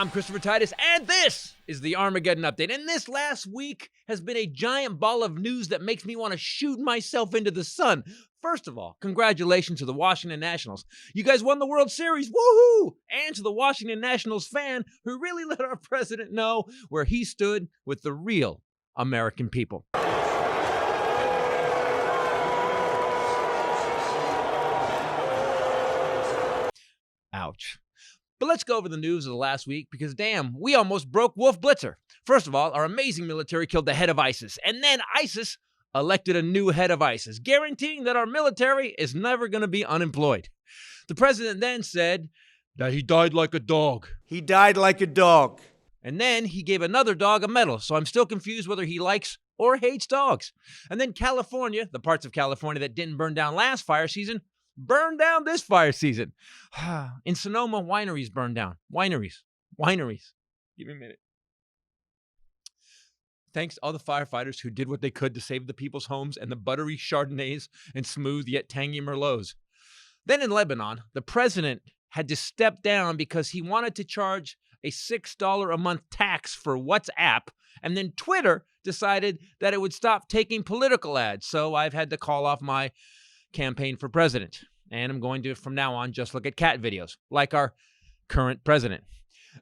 I'm Christopher Titus, and this is the Armageddon Update. And this last week has been a giant ball of news that makes me want to shoot myself into the sun. First of all, congratulations to the Washington Nationals. You guys won the World Series, woohoo! And to the Washington Nationals fan who really let our president know where he stood with the real American people. Ouch. But let's go over the news of the last week because, damn, we almost broke Wolf Blitzer. First of all, our amazing military killed the head of ISIS, and then ISIS elected a new head of ISIS, guaranteeing that our military is never going to be unemployed. The president then said that he died like a dog. He died like a dog. And then he gave another dog a medal, so I'm still confused whether he likes or hates dogs. And then California, the parts of California that didn't burn down last fire season, burned down this fire season. In Sonoma, wineries burned down. Wineries. Give me a minute. Thanks to all the firefighters who did what they could to save the people's homes and the buttery Chardonnays and smooth yet tangy Merlots. Then in Lebanon, the president had to step down because he wanted to charge a $6 a month tax for WhatsApp, and then Twitter decided that it would stop taking political ads. So I've had to call off my campaign for president. And I'm going to, from now on, just look at cat videos, like our current president.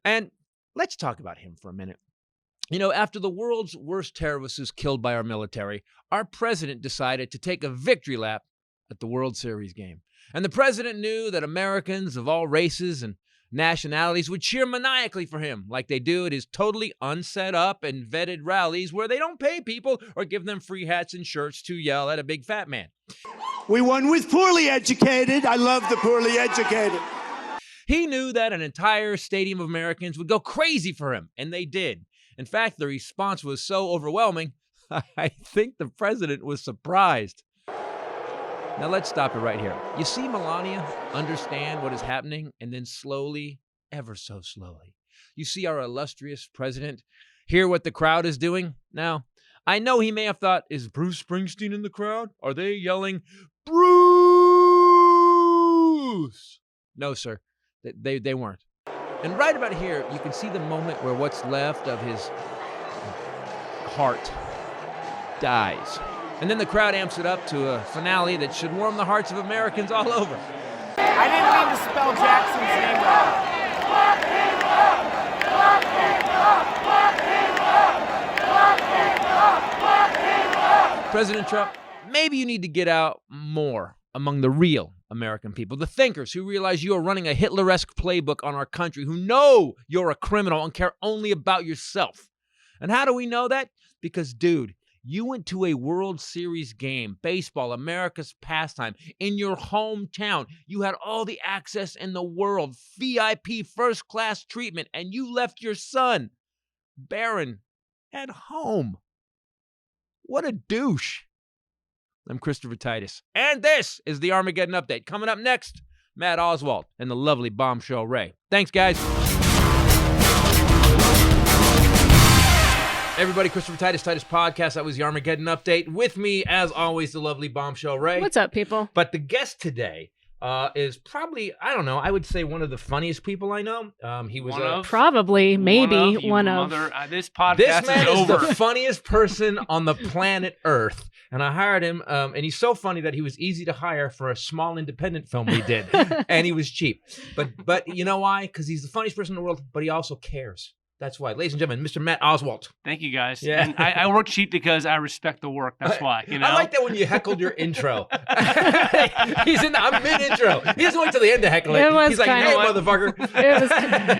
And let's talk about him for a minute. You know, after the world's worst terrorist was killed by our military, our president decided to take a victory lap at the World Series game. And the president knew that Americans of all races and nationalities would cheer maniacally for him, like they do at his totally unset up and vetted rallies where they don't pay people or give them free hats and shirts to yell at a big fat man. We won with poorly educated. I love the poorly educated. He knew that an entire stadium of Americans would go crazy for him, and they did. In fact, the response was so overwhelming, I think the president was surprised. Now let's stop it right here. You see Melania understand what is happening, and then slowly, ever so slowly, you see our illustrious president hear what the crowd is doing. Now, I know he may have thought, is Bruce Springsteen in the crowd? Are they yelling, Bruce? No, sir. They weren't. And right about here, you can see the moment where what's left of his heart dies. And then the crowd amps it up to a finale that should warm the hearts of Americans all over. I didn't mean to spell Jackson's name wrong. President Trump, maybe you need to get out more among the real American people, the thinkers who realize you are running a Hitler-esque playbook on our country, who know you're a criminal and care only about yourself. And how do we know that? Because, dude, you went to a World Series game, baseball, America's pastime, in your hometown. You had all the access in the world, VIP first-class treatment, and you left your son, Barron, at home. What a douche. I'm Christopher Titus, and this is the Armageddon Update. Coming up next, Matt Oswalt and the lovely Bombshell Ray. Thanks, guys. Everybody, Christopher Titus Podcast. That was the Armageddon Update. With me, as always, the lovely Bombshell Ray. What's up, people? But the guest today is probably, I don't know, I would say one of the funniest people I know. He was probably, maybe one of. This podcast This man is over. the funniest person on the planet Earth. And I hired him, and he's so funny that he was easy to hire for a small independent film we did. And he was cheap. But you know why? Because he's the funniest person in the world, but he also cares. That's why. Ladies and gentlemen, Mr. Matt Oswalt. Thank you, guys. Yeah. And I work cheap because I respect the work. That's why. You know? I like that when you heckled your intro. I'm mid-intro. He doesn't wait till the end to heckle it. He's like, hey, motherfucker. It was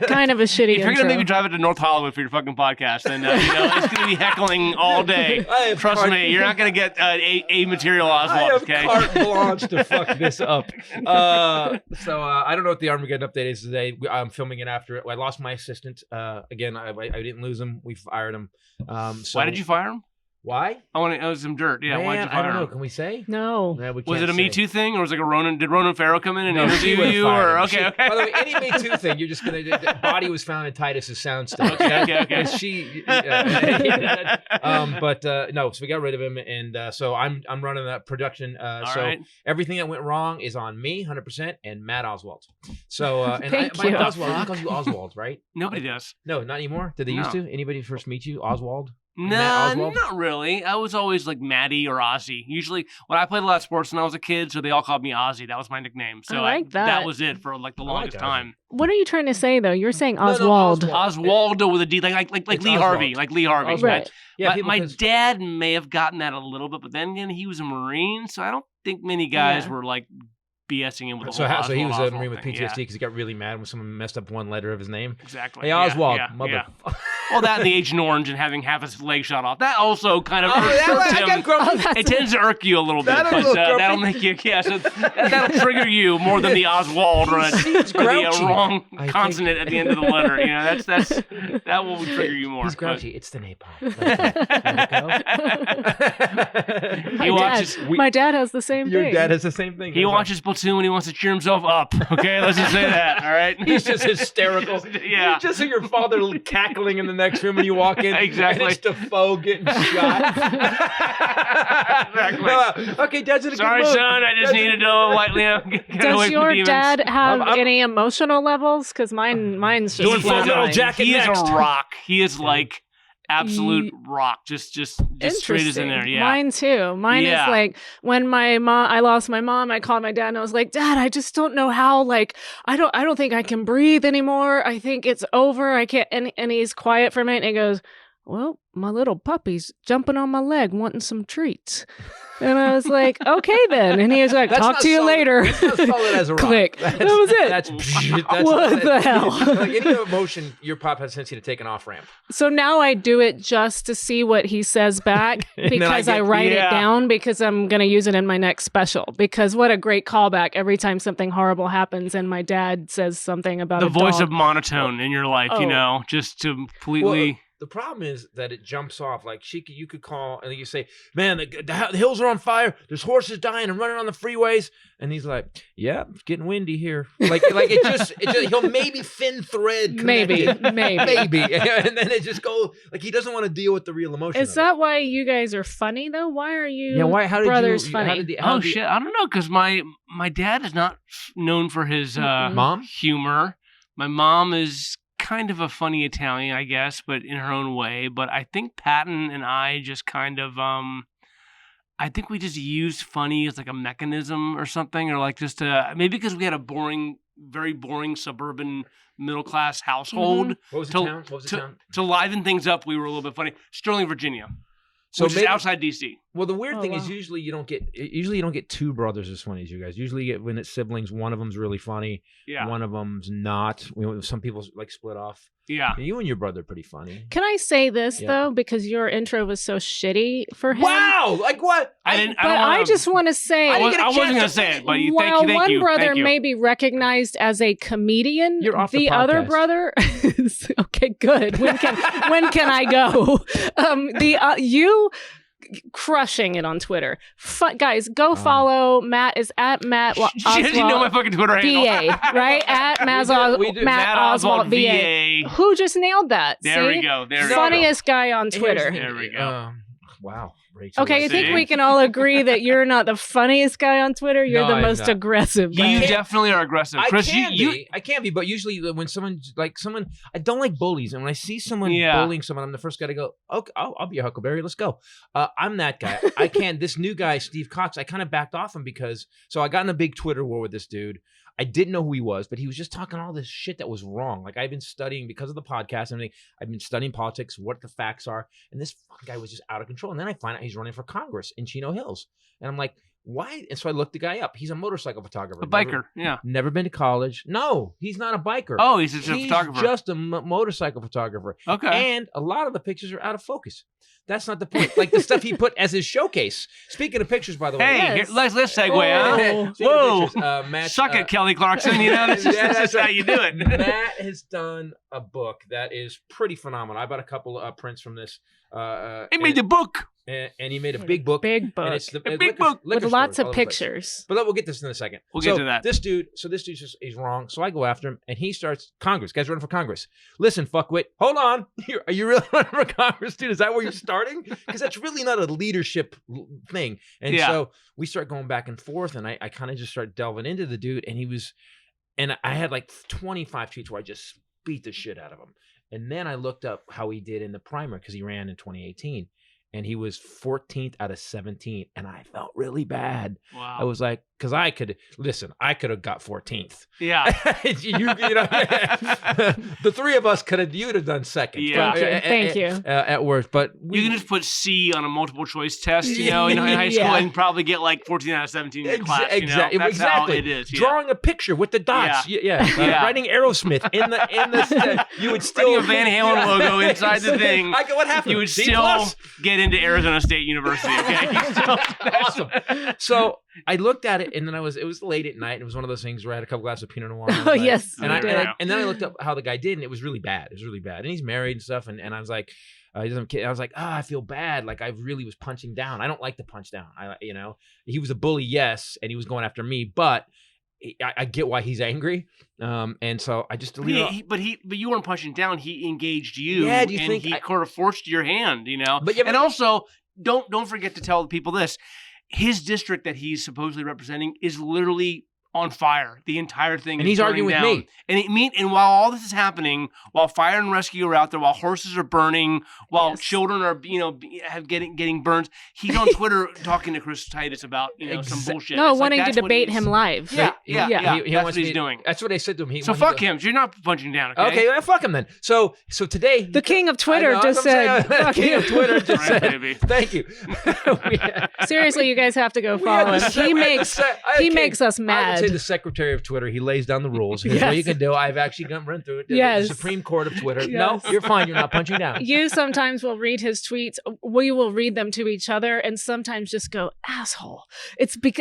kind of a shitty If you're intro. going to maybe drive it to North Hollywood for your fucking podcast, then it's going to be heckling all day. Trust me, you're not going to get a material Oswalt, I have okay? carte blanche to fuck this up. I don't know what the Armageddon Update is today. I'm filming it after it. I lost my assistant. Again, I didn't lose him. We fired him. Why did you fire him? Why? I want to know some dirt. Yeah, why'd you Man, fire I don't know. him? Can we say? No. Yeah, we Was can't it a Me say. Too thing, or was it like did Ronan Farrow come in and No, she interview would've you? fired Or him. okay. By the way, any Me Too thing, you're just gonna. The body was found in Titus's soundstand. Okay. And she. No, so we got rid of him, and so I'm running that production. All So right. everything that went wrong is on me, 100%, and Matt Oswalt. So and Thank by you. Oswald, he calls you Oswald, right? Nobody does. No, not anymore. Did they used to? Anybody first meet you, Oswald? Nah, Matt Oswald? not really. I was always like Maddie or Ozzy. Usually, when I played a lot of sports when I was a kid, so they all called me Ozzy. That was my nickname. So I like that. that was it for like the I like longest Ozzy. time. What are you trying to say though? You're saying No, Oswald. Oswaldo with a D, like It's Lee Oswald. Harvey, like Lee Harvey. Oswald. Right. Yeah, my because- dad may have gotten that a little bit, but then again, he was a Marine, so I don't think many guys Yeah. were like BSing him with the So, whole so he was a Oswald Marine with thing. PTSD because he got really mad when someone messed up one letter of his name. Yeah, exactly. Hey, Yeah, Oswald, yeah, mother. yeah. Well, that and the Agent Orange and having half his leg shot off. That also kind of Oh, irked I got him. grumpy. It tends to irk you a little bit, That'll but look that'll grumpy. make you, so that'll trigger you more than the Oswald or Seems the grouchy. wrong I think- consonant at the end of the letter. You know, that will trigger you more. He's but- grouchy. It's the napalm. Let He watches. My dad has the same Your thing. dad has the same thing. He watches Platoon when he wants to cheer himself up. Okay, let's just say that. All right. He's just hysterical. Yeah. You just hear your father cackling in the next room when you walk in. Exactly. And it's Defoe getting shot. Exactly. Okay, Dad's in a Sorry, good mood. son. I just needed to lightly get away Does from your demons. dad have I'm- any emotional levels? Because mine's just Doing Full Metal flatline. Jacket He next. is a rock. He is like absolute rock. Just straight as in there. Yeah. Mine too. Mine Yeah. is like when I lost my mom, I called my dad and I was like, Dad, I just don't know how, like, I don't think I can breathe anymore. I think it's over. I can't. And he's quiet for a minute and he goes, well, my little puppy's jumping on my leg wanting some treats. And I was like, okay then. And he was like, That's talk not to you solid. later. That's not solid as a rock. Click. That was it. That's What the hell? Like any emotion, your pop has a tendency to take an off ramp. So now I do it just to see what he says back And then because I get- write yeah. it down because I'm going to use it in my next special. Because what a great callback every time something horrible happens and my dad says something about The a voice dog. of monotone in your life, Oh. you know, just to completely. The problem is that it jumps off. Like you could call and you say, "Man, the hills are on fire. There's horses dying and running on the freeways." And he's like, "Yeah, it's getting windy here." Like it just he'll maybe thin thread. Maybe. connect it. Maybe. and then it just goes like he doesn't want to deal with the real emotion. Is of that why you guys are funny though? Why are you it. Yeah. Why? How did brothers you? funny? Oh shit! I don't know, because my dad is not known for his Mom? humor. My mom is kind of a funny Italian, I guess, but in her own way. But I think Patton and I just kind of I think we just used funny as like a mechanism or something, or like just maybe because we had a very boring suburban middle class household. What was the To- town? What was the town? To liven things up, we were a little bit funny. Sterling, Virginia, So which is maybe- outside DC. Well, the weird Oh, thing wow. is usually you don't get two brothers as funny as you guys. Usually you get when it's siblings, one of them's really funny, Yeah, one of them's not. Some people like split off. yeah. You and your brother are pretty funny. Can I say this Yeah. though? Because your intro was so shitty for him. Wow! Like what? I didn't. But don't I wanna- just want to say, I didn't get a wasn't chance going to to say it, but while thank one you. brother Thank you. may be recognized as a comedian, You're off the the other podcast. brother is okay. Good. When can I go? You crushing it on Twitter. Guys, go follow Matt. Is at Matt She doesn't know my Oswalt fucking Twitter handle. VA, right? At Matt we do. Matt Oswalt VA. VA. Who just nailed that? There See? we go. There we go. Funniest guy on Here's the Twitter. thing, There we go. Wow, Rachel. Okay, I think See? we can all agree that you're not the funniest guy on Twitter. You're No, the I'm most not. aggressive. You guy. definitely are aggressive, Chris. I can be, but usually when someone I don't like bullies, and when I see someone Yeah. bullying someone, I'm the first guy to go, okay, I'll be a Huckleberry, let's go. I'm that guy. I can't. This new guy, Steve Cox, I kind of backed off him because I got in a big Twitter war with this dude. I didn't know who he was, but he was just talking all this shit that was wrong. Like I've been studying because of the podcast and everything. I've been studying politics, what the facts are, and this fucking guy was just out of control. And then I find out he's running for Congress in Chino Hills, and I'm like, why? And so I looked the guy up. He's a motorcycle photographer. a biker. Yeah. Never been to college. No, he's not a biker. Oh, he's just a He's photographer. just a motorcycle photographer. Okay. And a lot of the pictures are out of focus. That's not the point. Like the stuff he put as his showcase. Speaking of pictures, by the way. Hey, Yes. here, let's segue, Oh. huh? Speaking of Whoa. pictures, Matt, Suck it, Kelly Clarkson. You know, that's just, Yeah, that's that's just how right. you do it. Matt has done a book that is pretty phenomenal. I bought a couple of prints from this. He made the book. And he made a big book. Big book. And it's the, A big book with lots of pictures. But we'll get this in a second. We'll get to that. This dude just he's wrong. So I go after him, and he starts Congress. Guy's running for Congress. Listen, fuckwit, hold on. Are you really running for Congress, dude? Is that where you're starting? Because that's really not a leadership thing. And so we start going back and forth, and I kind of just start delving into the dude, and I had like 25 tweets where I just beat the shit out of him. And then I looked up how he did in the primary because he ran in 2018. And he was 14th out of 17, and I felt really bad. Wow. I was like, because I could have got 14th. Yeah. you know, the three of us you'd have done second. Yeah. Thank you. At worst, but You can just put C on a multiple choice test, you know, in high school, and probably get like 14 out of 17 in class. Exactly. You know? That's how it is. Yeah. Drawing a picture with the dots. Writing Aerosmith in the you would still putting a Van Halen logo inside the thing. What happened? You would still get into Arizona State University. Okay. Awesome. So I looked at it, and then it was late at night, and it was one of those things where I had a couple glasses of Pinot Noir. Oh, yes. And then I looked up how the guy did, and it was really bad. It was really bad. And he's married and stuff, and I was like, he doesn't kid. I was like, I feel bad. Like I really was punching down. I don't like to punch down. He was a bully, yes, and he was going after me, but I get why he's angry. And so I just deleted but you weren't punching down. He engaged you. Yeah, do you and think he sort of forced your hand, you know? And also, don't forget to tell the people this. His district that he's supposedly representing is literally on fire. The entire thing and is he's arguing down. with me. And while all this is happening, while fire and rescue are out there, while horses are burning, while children are getting burned, he's on Twitter talking to Chris Titus about some bullshit. No, it's wanting to debate him live. Yeah. He That's wants what he's doing. That's what I said to him. So fuck him. You're not punching down. Okay, well, fuck him then. So today the king of Twitter just said, "Fuck king you." of Twitter just said, baby. "Thank you." Seriously, you guys have to go follow him. He makes us mad. I would say the secretary of Twitter. He lays down the rules. Here's what you can do. I've actually run through it. Yes. The Supreme Court of Twitter. Yes. No, you're fine. You're not punching down. You sometimes will read his tweets. We will read them to each other, and sometimes just go asshole.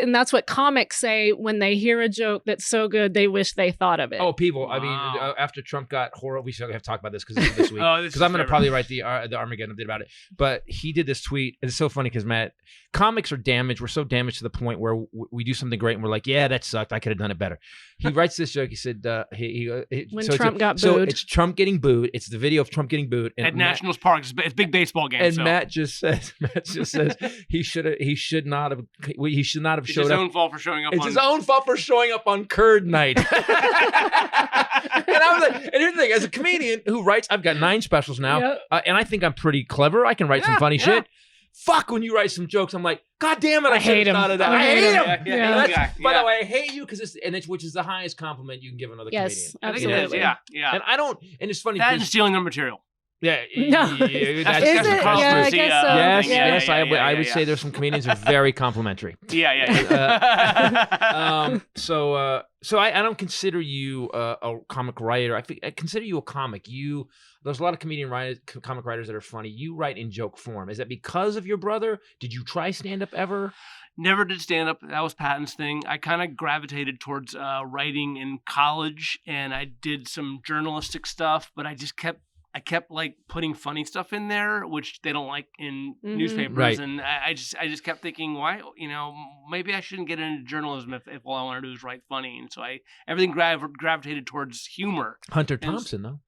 And that's what comics say when they hear a joke that's so good they wish they thought of it. Oh, people! Wow. I mean, after Trump got horrible, we should have to talk about this because this week. Because I'm going to probably write the Armageddon update about it. But he did this tweet. It's so funny because Matt, comics are damaged. We're so damaged to the point where we do something great and we're like, yeah, that sucked. I could have done it better. He writes this joke. He said, when Trump got booed. So it's Trump getting booed. It's the video of Trump getting booed at Nationals Park. It's a big baseball game. And Matt just says, he should not have showed up. It's his own fault for showing up. It's his own fault for showing up on Curd Night. And I was like, and here's the thing, as a comedian who writes, I've got 9 specials now, and I think I'm pretty clever. I can write some funny shit. Fuck, when you write some jokes, I'm like, God damn it, I hate him. I hate him. By the way, I hate you because which is the highest compliment you can give another comedian. Yes, absolutely. absolutely. Yeah. And it's funny. That and stealing their material. Yeah. No. That's I guess so. Yes. I would say there's some comedians who are very complimentary. So I don't consider you a comic writer. I consider you a comic. There's a lot of comic writers that are funny. You write in joke form. Is that because of your brother? Did you try stand-up ever? Never did stand-up. That was Patton's thing. I kind of gravitated towards writing in college, and I did some journalistic stuff, but I kept like putting funny stuff in there, which they don't like in newspapers. Right. And I just kept thinking, why, maybe I shouldn't get into journalism if all I want to do is write funny. And so everything gravitated towards humor. Hunter Thompson, though.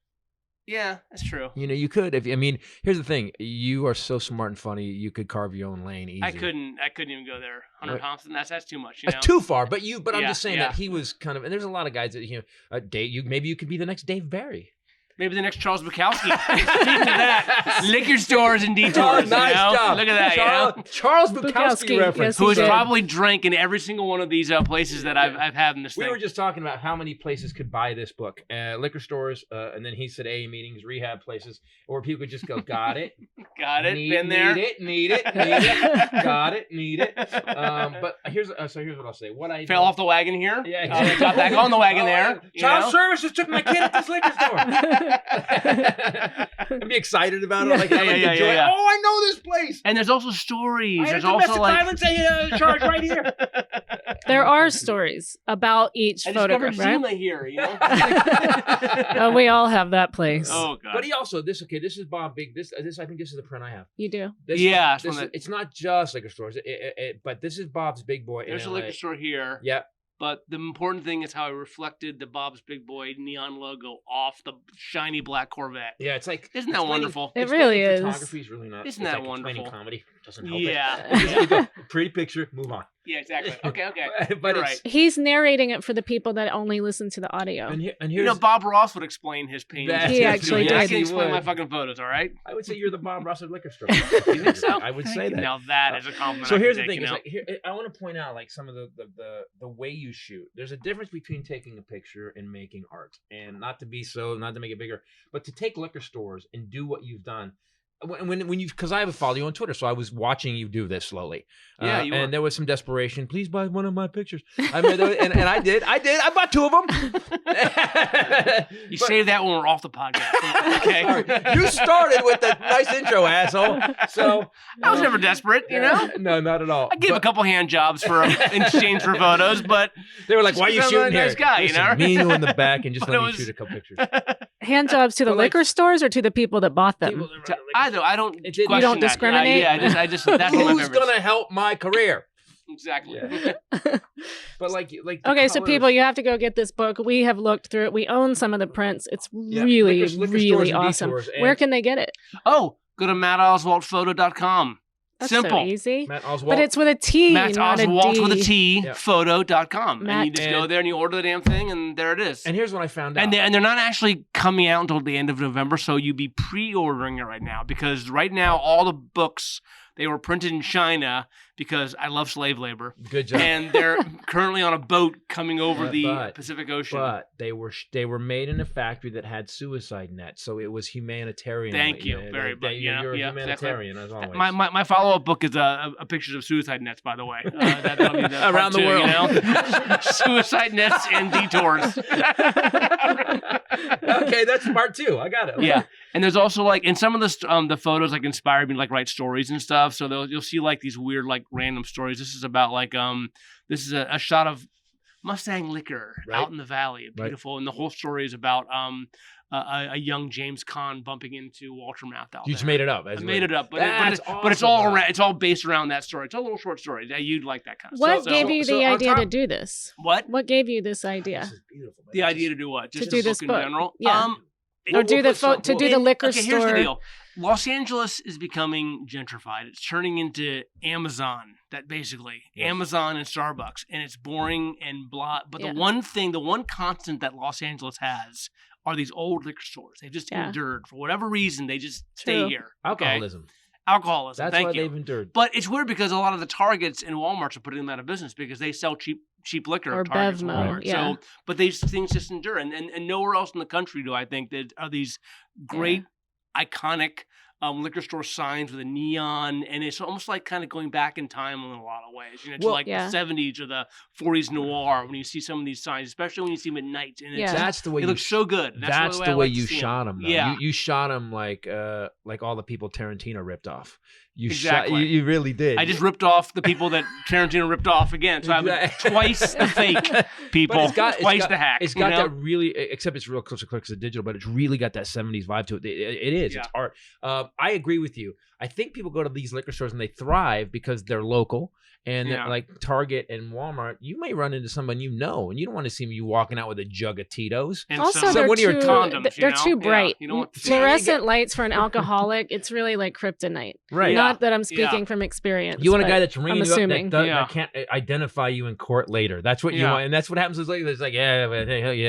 Yeah, that's true. You could. Here's the thing. You are so smart and funny. You could carve your own lane easy. I couldn't even go there. Hunter Thompson. That's too much. That's too far. But I'm just saying that he was kind of. And there's a lot of guys that Dave. Maybe you could be the next Dave Barry. Maybe the next Charles Bukowski. Speaking of that, liquor stores and detours. Oh, nice job. Look at that. Charles Bukowski reference. Yes, who has probably drank in every single one of these places that I've had in this thing. We were just talking about how many places could buy this book. Liquor stores, and then he said AA meetings, rehab places, or people could just go, got it. Got it. Been there. Need it. Got it. Need it. But here's what I'll say. What I fell off the wagon here. Yeah, exactly. Got back on the wagon there. Child services took my kid at this liquor store. And be excited about it. Like, Yeah, enjoy it. yeah. Oh, I know this place. And there's also stories. I There's had also domestic violence charge right here. There are stories about each I photograph, discovered right? Zima here, you know? Oh, we all have that place. Oh, God. But he also this is Bob Big. This I think this is the print I have. You do? This Yeah, is, it's not just liquor stores. But this is Bob's Big Boy. There's a in LA. liquor store here. Yeah. But the important thing is how I reflected the Bob's Big Boy neon logo off the shiny black Corvette. Yeah, it's like Isn't that wonderful? It really is. Photography is really not. Isn't it's that like wonderful? explaining comedy doesn't help Yeah. it. Pretty picture, move on. Yeah, exactly. Okay. But You're it's, right. He's narrating it for the people that only listen to the audio. And here's You know, Bob Ross would explain his pain. He actually I did. can He explain would. my fucking photos, all right? I would say you're the Bob Ross of liquor store. You think so? I would Thank say you. that. Now that is a compliment. So I can here's the take, thing: you is know? like here, I want to point out like some of the way you shoot. There's a difference between taking a picture and making art, and not to make it bigger, but to take liquor stores and do what you've done. When you, because I have followed you on Twitter, so I was watching you do this slowly. Yeah, you were. And there was some desperation. Please buy one of my pictures. I mean, and I did. I bought 2 of them. You say that when we're off the podcast. Okay. Sorry. You started with the nice intro, asshole. So I was never desperate, you know? No, not at all. I gave a couple hand jobs for in exchange for photos, but They were like, "Why are you Because I'm a shooting nice here?" guy, you Listen, know? me and you in the back, and just But let it me was- shoot a couple pictures. Hand jobs to the But, like, liquor stores or to the people that bought them? I don't It didn't- question You don't that. discriminate? Yeah, I just that's one of my Who's favorites. gonna help my career? Exactly. Yeah. But like the Okay, so colors- people, you have to go get this book. We have looked through it. We own some of the prints. It's Yeah, really, Liquor Stores really and awesome. Detours, and Where can they get it? Oh, go to mattoswaltphoto.com. That's Simple. so easy. Matt Oswalt. But it's with a T, Matt not Oswalt a D. with a T, Yeah. photo.com. And you Matt- just go there and you order the damn thing, and there it is. and here's what I found out. And they're not actually coming out until the end of November, so you be pre-ordering it right now, because right now all the books, they were printed in China because I love slave labor, Good job. and they're currently on a boat coming over the But- Pacific Ocean. But they were made in a factory that had suicide nets, so it was humanitarian. Thank you very much. Yeah, You're a yeah, humanitarian as always. My follow-up book is a pictures of suicide nets, by the way. That'll be the part Around the 2, world. you know? Suicide nets and detours. Okay, that's part 2. I got it. Yeah, and there's also like in some of the photos like inspired me to like write stories and stuff. So you'll see like these weird like random stories. This is about like this is a shot of Mustang liquor Right. out in the valley, Right. beautiful, and the whole story is about a young James Caan bumping into Walter Mouth out You there. just made it up. I made it up, but That's it's all awesome. around. It's all based around that story. It's a little short story. Yeah, you'd like that kind of What stuff. gave you so the on idea to top- do this? What? What gave you this idea? This is beautiful. man. The This idea is- to do what? To Just do a this book book. in general. Yeah. Or We'll do put some- to do the liquor okay, store. here's the deal. Los Angeles is becoming gentrified. It's turning into Amazon. That basically Yes. Amazon and Starbucks, and it's boring and blah. But Yeah. the one constant that Los Angeles has are these old liquor stores. They've just Yeah. endured for whatever reason. They just stay True. here. Alcoholism. Alcoholism. That's Thank why you. they've endured. But it's weird because a lot of the Targets and Walmarts are putting them out of business because they sell cheap liquor. Or Targets and Bevmo, Walmart. yeah. So, but these things just endure, and nowhere else in the country do I think that are these great, iconic liquor store signs with a neon, and it's almost like kind of going back in time in a lot of ways. You know, to Well, like yeah. the '70s or the '40s noir when you see some of these signs, especially when you see them at night, and it's Yeah. That's the way it you looks so good. And That's the the way I like to you see 'em. shot him. Yeah. You shot him like all the people Tarantino ripped off. You Exactly. shot. You really did. I just ripped off the people that Tarantino ripped off again. So I have twice the fake people, But it's got twice the hack. It's you got know? that really, except it's real close to clicks of digital, but it's really got that '70s vibe to it. It is. Yeah. It's art. I agree with you. I think people go to these liquor stores and they thrive because they're local. And Yeah. like Target and Walmart, you may run into someone you know, and you don't want to see you walking out with a jug of Tito's. And Also, some- they're what are your too, condoms, you they're know? too Yeah, bright. you don't want to- Fluorescent lights for an alcoholic, it's really like kryptonite. Right. Not that I'm speaking Yeah. from experience. You want a but guy that's ringing I'm you up assuming. that can't identify you in court later. That's what you Yeah. want, and that's what happens. Is like it's like yeah,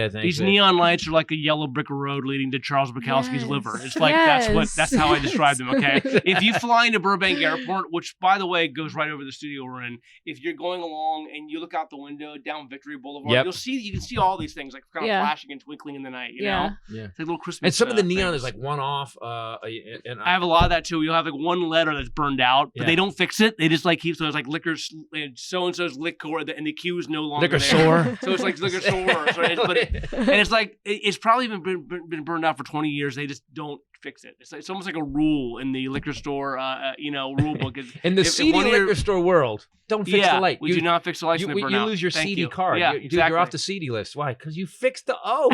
thanks. These neon lights are like a yellow brick road leading to Charles Bukowski's Yes. liver. It's like Yes. that's how I describe them. Okay, if you fly into Burbank Airport, which by the way goes right over the studio we're And if you're going along and you look out the window down Victory Boulevard, Yep. you can see all these things like kind of Yeah. flashing and twinkling in the night. You Yeah. know, Yeah. it's like little Christmas. And some of the neon things. is like one off. And I have a lot of that too. You'll have like one letter that's burned out, but Yeah. they don't fix it. They just like keep so it's like liquor, so and so's liquor, and the Q is no longer liquor there. store. So it's like liquor store, so and it's like it's probably been burned out for 20 years. They just don't fix it. It's almost like a rule in the liquor store, rule book. In the if seedy one of your- liquor store world, don't fix yeah, the light. we do not fix the lights You, when they burn you out. lose your Thank seedy you. card. Yeah, Dude, exactly. you're off the seedy list. Why? Because you fixed the O.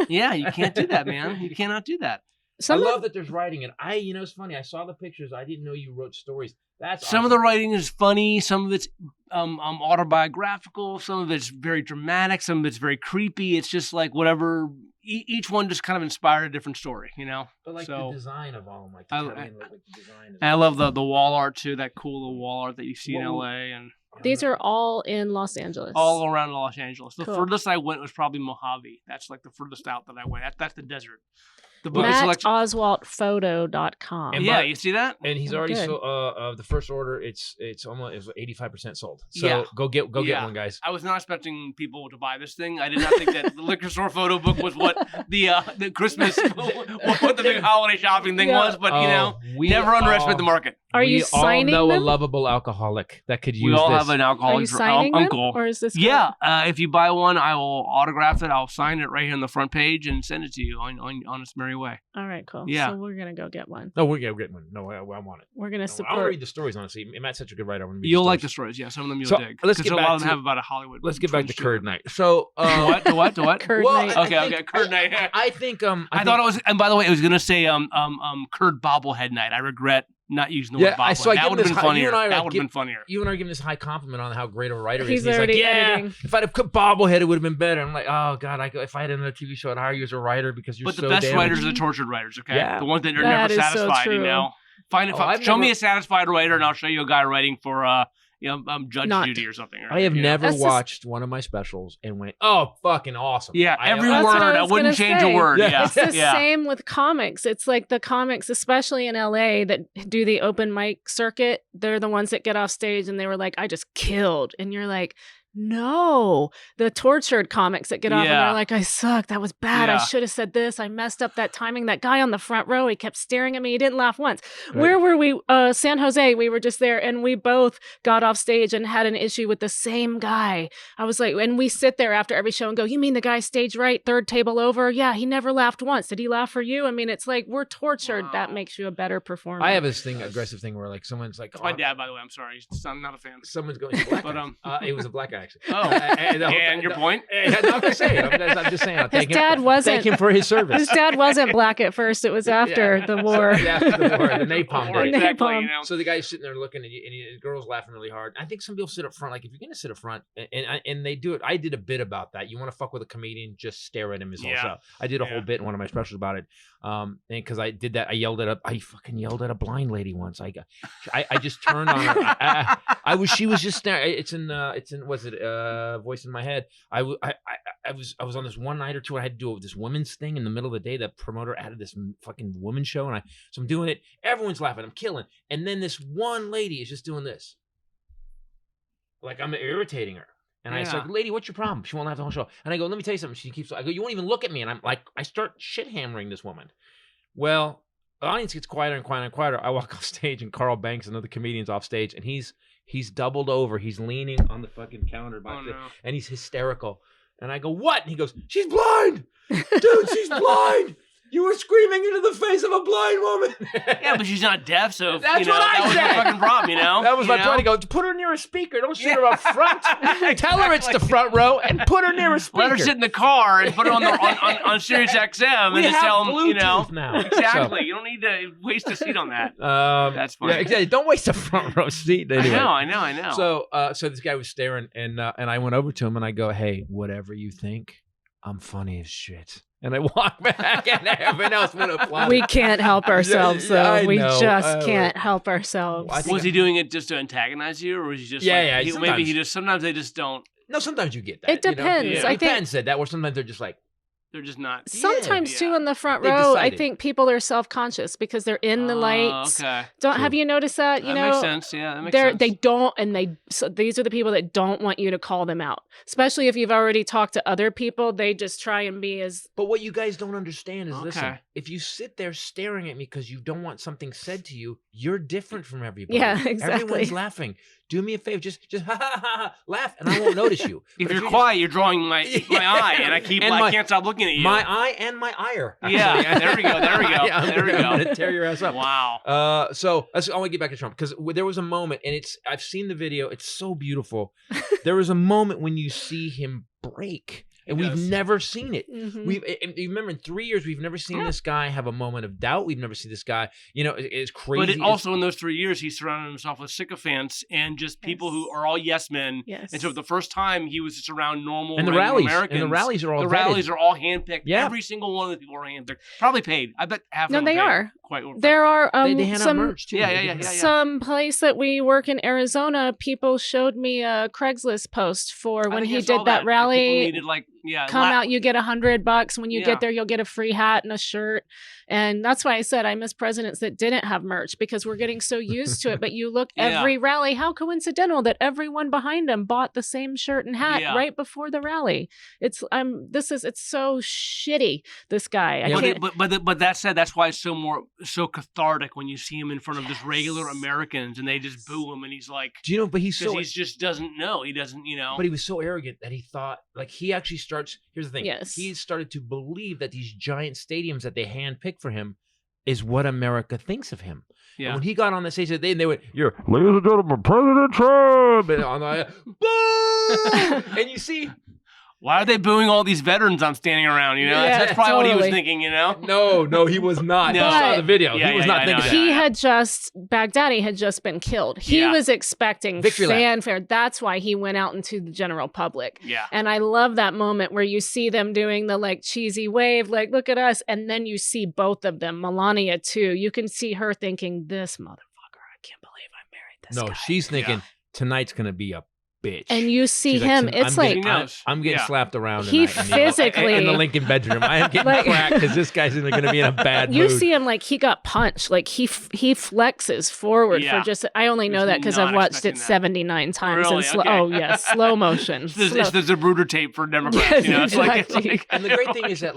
Yeah, you can't do that, man. You cannot do that. I love that there's writing. And it's funny. I saw the pictures. I didn't know you wrote stories. That's Some of awesome. the writing is funny. Some of it's autobiographical. Some of it's very dramatic. Some of it's very creepy. It's just like whatever. Each one just kind of inspired a different story, you know. But like So- the design of all of them, like I- the design. And I love the wall art too. That cool little wall art that you see in Well, LA and These are all in Los Angeles. all around Los Angeles. The Cool. furthest I went was probably Mojave. That's like the furthest out that I went. That's the desert. The book is like, MattOswaltPhoto.com. And yeah, by- you see that? and he's Oh, already good. sold. The first order, it's almost 85% sold. So Yeah. go get Yeah. one, guys. I was not expecting people to buy this thing. I did not think that the liquor store photo book was what the Christmas, what the big holiday shopping thing Yeah. was. But We never underestimate all- the market. Are you we signing all know them? a lovable alcoholic that could use We all this. have an Are you alcoholic signing them? uncle. Or is this Yeah, if you buy one, I will autograph it. I'll sign it right here on the front page and send it to you on its merry way. All right, cool. Yeah. So we're going to go get one. No, we're getting one. No, I want it. We're going to No, I want to support. read the stories, honestly. Matt's such a good writer. I want to read You'll like the stories. stories, yeah. Some of them you'll So, dig. let's 'Cause get a back lot of them to- have about a Hollywood. Let's get back to twist Curd it. Night. So, To what? Curd well, night. Okay, Curd Night. I think I thought it was, and by the way, it was gonna say Curd Bobblehead Night. I regret not using the word Yeah, bobblehead. That would have been you funnier. and I are That would have give- been funnier. You and I are giving this high compliment on how great a writer he He's is. And already he's like, yeah, editing. if I'd have put bobblehead, it would have been better. I'm like, oh god, if I had another TV show, I'd hire you as a writer because you're But so the best damn- writers are the tortured writers. Okay, Yeah. the ones that are That never is so satisfied. You true. know, I've show me never- a satisfied writer, and I'll show you a guy writing for Judge Not- Judy or something. I have you know? never That's just- watched one of my specials and went, oh, fucking awesome. Yeah, every That's what word. I I was wouldn't gonna change say. a word. Yeah. Yeah, It's the yeah. same with comics. It's like the comics, especially in LA, that do the open mic circuit. They're the ones that get off stage and they were like, I just killed. And you're like, no, the tortured comics that get off and Yeah. they're like, I suck. That was bad. I Yeah. should have said this. I messed up that timing. That guy on the front row, he kept staring at me. He didn't laugh once. Right. Where were we? San Jose. We were just there and we both got off stage and had an issue with the same guy. I was like, and we sit there after every show and go, you mean the guy stage right, third table over? Yeah, he never laughed once. Did he laugh for you? I mean, it's like we're tortured. That Wow. makes you a better performer. I have this aggressive thing where like someone's like, That's my dad, by the way. I'm sorry. I'm not a fan. Someone's going, black But, guy. It was a black guy actually. Oh, and your point? I'm just saying. I'm just saying. I'll His thank dad him, wasn't- Thank him for his service. His dad wasn't black at first. It was after Yeah. the war. Yeah, after the war, the napalm Or day. exactly, Napalm. you know. So the guy's sitting there looking at you, and the girl's laughing really hard. I think some people sit up front. Like if you're gonna sit up front, and they do it. I did a bit about that. You want to fuck with a comedian, just stare at him his whole Yeah. show. I did a Yeah. whole bit in one of my specials about it. And because I did that, I fucking yelled at a blind lady once. I just turned on her. She was just staring. It's in Voice in My Head. I was on this one night or two. I had to do this women's thing in the middle of the day. That promoter added this fucking women's show, so I'm doing it. Everyone's laughing. I'm killing. And then this one lady is just doing this, like I'm irritating her. And I Yeah. said, "Lady, what's your problem? She won't laugh the whole show." And I go, "Let me tell you something." She keeps. I go, "You won't even look at me." And I'm like, I start shit hammering this woman. Well, the audience gets quieter and quieter and quieter. I walk off stage, and Carl Banks, another comedian's off stage, and he's doubled over. He's leaning on the fucking counter back there, no. and he's hysterical. And I go, "What?" And he goes, "She's blind, dude. She's blind. You were screaming into the face of a blind woman." Yeah, but she's not deaf, so That's you know, what I that was said. the fucking problem, you know? That was my You point. know? I go, "Put her near a speaker. Don't sit her up front. Tell her it's the front row, and put her near a speaker." Let her sit in the car and put her on Sirius XM We and just have tell them, you know. Bluetooth now. Exactly. You don't need to waste a seat on that. That's funny. Yeah, exactly. Don't waste a front row seat. Anyway. I know. So this guy was staring, and I went over to him and I go, "Hey, whatever you think, I'm funny as shit." And I walk back, and everyone else would applaud. We can't help ourselves, Yeah, though. I We know. just can't help ourselves. I think Was he doing it just to antagonize you, or was he just Yeah, like, yeah, maybe he just sometimes they just don't. No, sometimes you get that. It depends. You know? I Yeah. think- Penn said that, where sometimes they're just like, They're just not. Sometimes too in the front They've row, I decided. think people are self-conscious because they're in the lights. Okay. Have you noticed that? That makes sense. Yeah, that makes sense. They don't, so these are the people that don't want you to call them out, especially if you've already talked to other people. They just try and be as. But what you guys don't understand is, Okay. listen, if you sit there staring at me because you don't want something said to you, you're different from everybody. Yeah, exactly. Everyone's laughing. Do me a favor, just ha ha ha ha, laugh, and I won't notice you. If But you're you quiet, you're drawing my eye, and I can't stop looking at you. My eye and my ire. Yeah, there we go. Yeah, There we I'm go. gonna tear your ass up. Wow. So I want to get back to Trump because there was a moment, and I've seen the video. It's so beautiful. There was a moment when you see him break. And we've never seen it. Mm-hmm. You remember in 3 years, we've never seen this guy have a moment of doubt. We've never seen this guy, is crazy. But also in those 3 years, he surrounded himself with sycophants and just people who are all yes men. Yes. And so the first time he was just around normal and the regular rallies, Americans. and the rallies are all the vetted. rallies are all handpicked. Yeah. Every single one of the people are handpicked. Probably paid. I bet half of No, them they paid. are. Quite There are they hand out some merch too. Yeah. some place that we work in Arizona. People showed me a Craigslist post for when he did that rally. People needed Come out, you get $100. When you Yeah. get there, you'll get a free hat and a shirt. And that's why I said I miss presidents that didn't have merch because we're getting so used to it. But you look every rally, how coincidental that everyone behind him bought the same shirt and hat right before the rally. It's so shitty. This guy. But that said, that's why it's so cathartic when you see him in front of just regular Americans and they just boo him and he's like, do you know? But he just doesn't know. He doesn't, But he was so arrogant that he thought he actually starts. Here's the thing. Yes. He started to believe that these giant stadiums that they handpick for him is what America thinks of him. Yeah. And when he got on the stage, they went, "You're, ladies and gentlemen, President Trump," and on the boo, and you see. Why are they booing all these veterans I'm standing around? Yeah, that's probably what he was totally. thinking. No, he was not. No. I saw the video. Yeah, he was yeah, not I thinking know. that. He had Baghdadi had just been killed. He was expecting Victory lap. fanfare. That's why he went out into the general public. Yeah. And I love that moment where you see them doing the cheesy wave, look at us. And then you see both of them, Melania too. You can see her thinking, this motherfucker, I can't believe I married this guy. No, she's thinking tonight's going to be a bitch. And you see She's him, like, it's I'm getting slapped around He tonight physically- in the Lincoln bedroom. I am getting cracked because this guy's going to be in a bad you mood. see him he got punched. He flexes forward for just. I only know that because I've watched it 79 times Really? in slow. Okay. Oh yeah, slow motion. It's the Zapruder tape for Democrats. Yes, exactly. And the great thing is that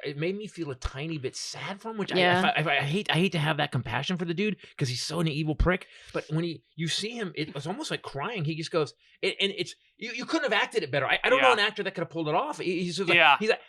it made me feel a tiny bit sad for him, which I hate to have that compassion for the dude because he's so an evil prick. But when you see him, it was almost like crying. He just goes, and it's you couldn't have acted it better. I don't know an actor that could have pulled it off. He's just like, he's like.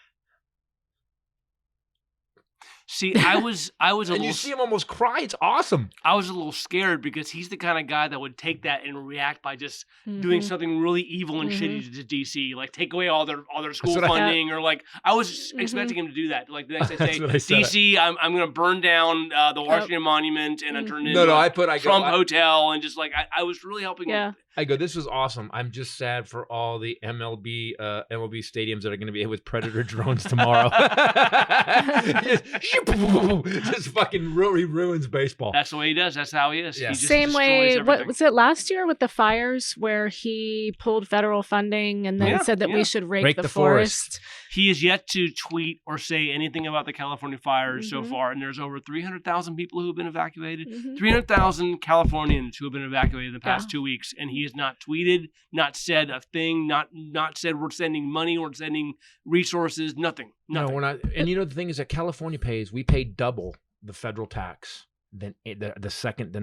See, I was a and little. You see him almost cry. It's awesome. I was a little scared because he's the kind of guy that would take that and react by just doing something really evil and shitty to DC, like take away all their school funding, or I was expecting him to do that. Like the next day, say, DC, I'm going to burn down the Washington Monument and turn it into I Trump Hotel, and just I was really helping him. I go, this was awesome. I'm just sad for all the MLB stadiums that are going to be hit with Predator drones tomorrow. just fucking he ruins baseball. That's the way he does. That's how he is. Yeah. He just Same way. destroys What everything. was it last year with the fires where he pulled federal funding and then said that we should rake the forest? He is yet to tweet or say anything about the California fires so far, and there's over 300,000 people who have been evacuated. 300,000 Californians who have been evacuated in the past 2 weeks, and he has not tweeted, not said a thing, not said we're sending money, we're sending resources, nothing. No, we're not. And the thing is that California we pay double the federal tax than the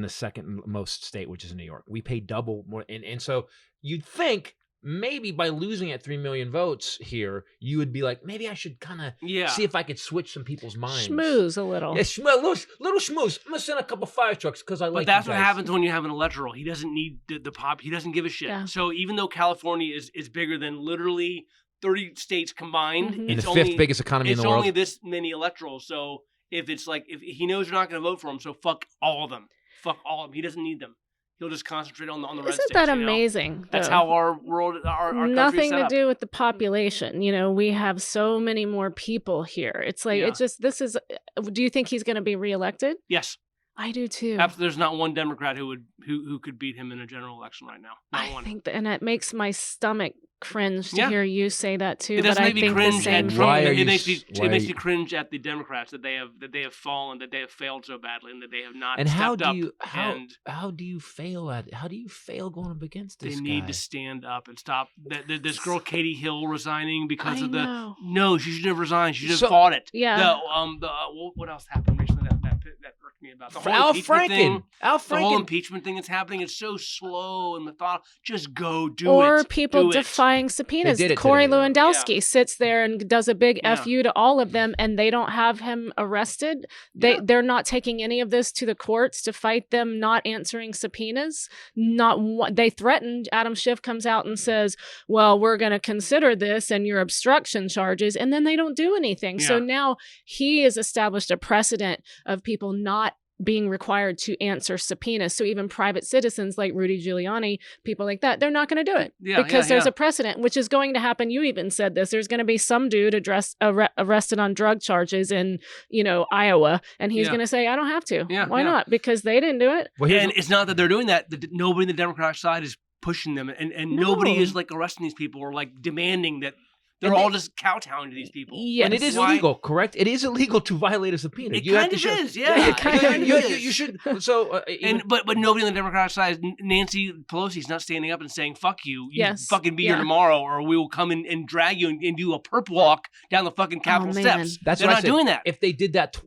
second most state, which is New York. We pay double more, and so you'd think. Maybe by losing at 3 million votes here, you would be like, maybe I should kind of see if I could switch some people's minds. Schmooze a little. Yeah, little schmooze. I'm going to send a couple fire trucks because I like But that's you what guys. happens when you have an electoral. He doesn't need the pop. He doesn't give a shit. Yeah. So even though California is bigger than literally 30 states combined. In the fifth biggest economy in the world. It's only this many electorals. So if he knows you're not going to vote for him, so fuck all of them. Fuck all of them. He doesn't need them. He'll just concentrate on the red states. Isn't that amazing? That's how our world, our country is nothing set to up. do with the population. We have so many more people here. It's like it's just this is. Do you think he's going to be reelected? Yes. I do too. There's not one Democrat who could beat him in a general election right now. Not one. I think and it makes my stomach cringe to Yeah. hear you say that too. It doesn't but make I me think cringe the same at thing. Trump. Why are It you makes s- me cringe at the Democrats that they have fallen, that they have failed so badly, and that they have not And how stepped do up. you And how do you fail at it? How do you fail going up against they this need guy? to stand up and stop. This girl Katie Hill resigning because I of the know. no, she should have resigned. She should have So- fought it. Yeah. What else happened recently that irked me about the whole Al impeachment thing? Franken. The whole impeachment thing that's happening is so slow and methodical. Just go do it. Or people Do it. defying subpoenas. They did it Corey today, though. Lewandowski sits there and does a big Yeah. FU to all of them, and they don't have him arrested. They're not taking any of this to the courts to fight them not answering subpoenas. They threatened. Adam Schiff comes out and says, "Well, we're going to consider this and your obstruction charges," and then they don't do anything. So Yeah. now he has established a precedent of people not being required to answer subpoenas. So even private citizens like Rudy Giuliani, people like that, they're not going to do it because there's a precedent, which is going to happen. You even said this. There's going to be some dude arrested on drug charges in, Iowa, and he's Yeah. going to say, I don't have to. Yeah, Why yeah. not? Because they didn't do it. Well, here's And it's not that they're doing that. Nobody in the Democratic side is pushing them, and nobody No. is like arresting these people or like demanding that. They're And all just kowtowing to these people. Yes. and it is Why- illegal, correct? It is illegal to violate a subpoena. It You have kind to of show- is, yeah. It kind of you should. So, And but nobody on the Democratic side, Nancy Pelosi's not standing up and saying "fuck you." You Yes, fucking be yeah. here tomorrow, or we will come and drag you and do a perp walk down the fucking Capitol man. steps. That's They're what I not said. doing that. If they did that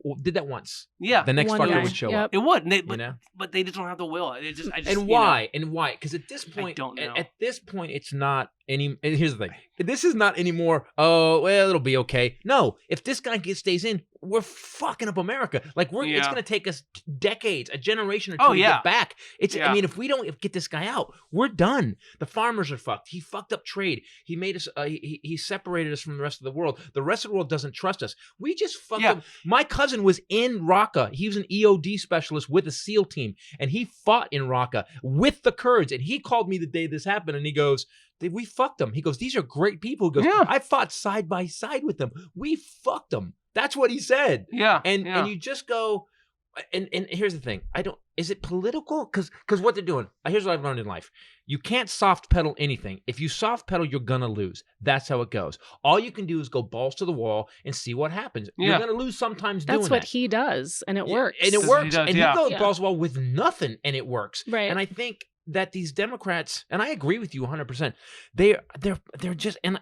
once, Yeah, the next One fucker year. would show Yep. up. it would. And You know? but they just don't have the will. I just And why? And why? Because at this I point, don't know. At this point, it's not any. And here's the thing: this is not anymore. Oh, well, it'll be okay. No, if this guy stays in, we're fucking up America. Like it's Yeah. going to take us decades, a generation or two Oh, to yeah. get back. I Yeah. mean, if we don't get this guy out, we're done. The farmers are fucked. He fucked up trade. He made us. He separated us from the rest of the world. The rest of the world doesn't trust us. We just fucked Yeah. up. My cousin was in Raqqa. He was an EOD specialist with a SEAL team, and he fought in Raqqa with the Kurds. And he called me the day this happened, and he goes, "We fucked them." He goes, "These are great people." He goes, Yeah. "I fought side by side with them. We fucked them." That's what he said. Yeah, And yeah. and you just go, and here's the thing. Is it political? Because what they're doing. Here's what I've learned in life. You can't soft pedal anything. If you soft pedal, you're gonna lose. That's how it goes. All you can do is go balls to the wall and see what happens. Yeah. You're gonna lose sometimes doing That's what that. he does, and it Yeah, works. And it That's what he works. does, And yeah. you go Yeah. balls to the wall with nothing, and it works. Right. And I think that these Democrats, and I agree with you 100%. They're just and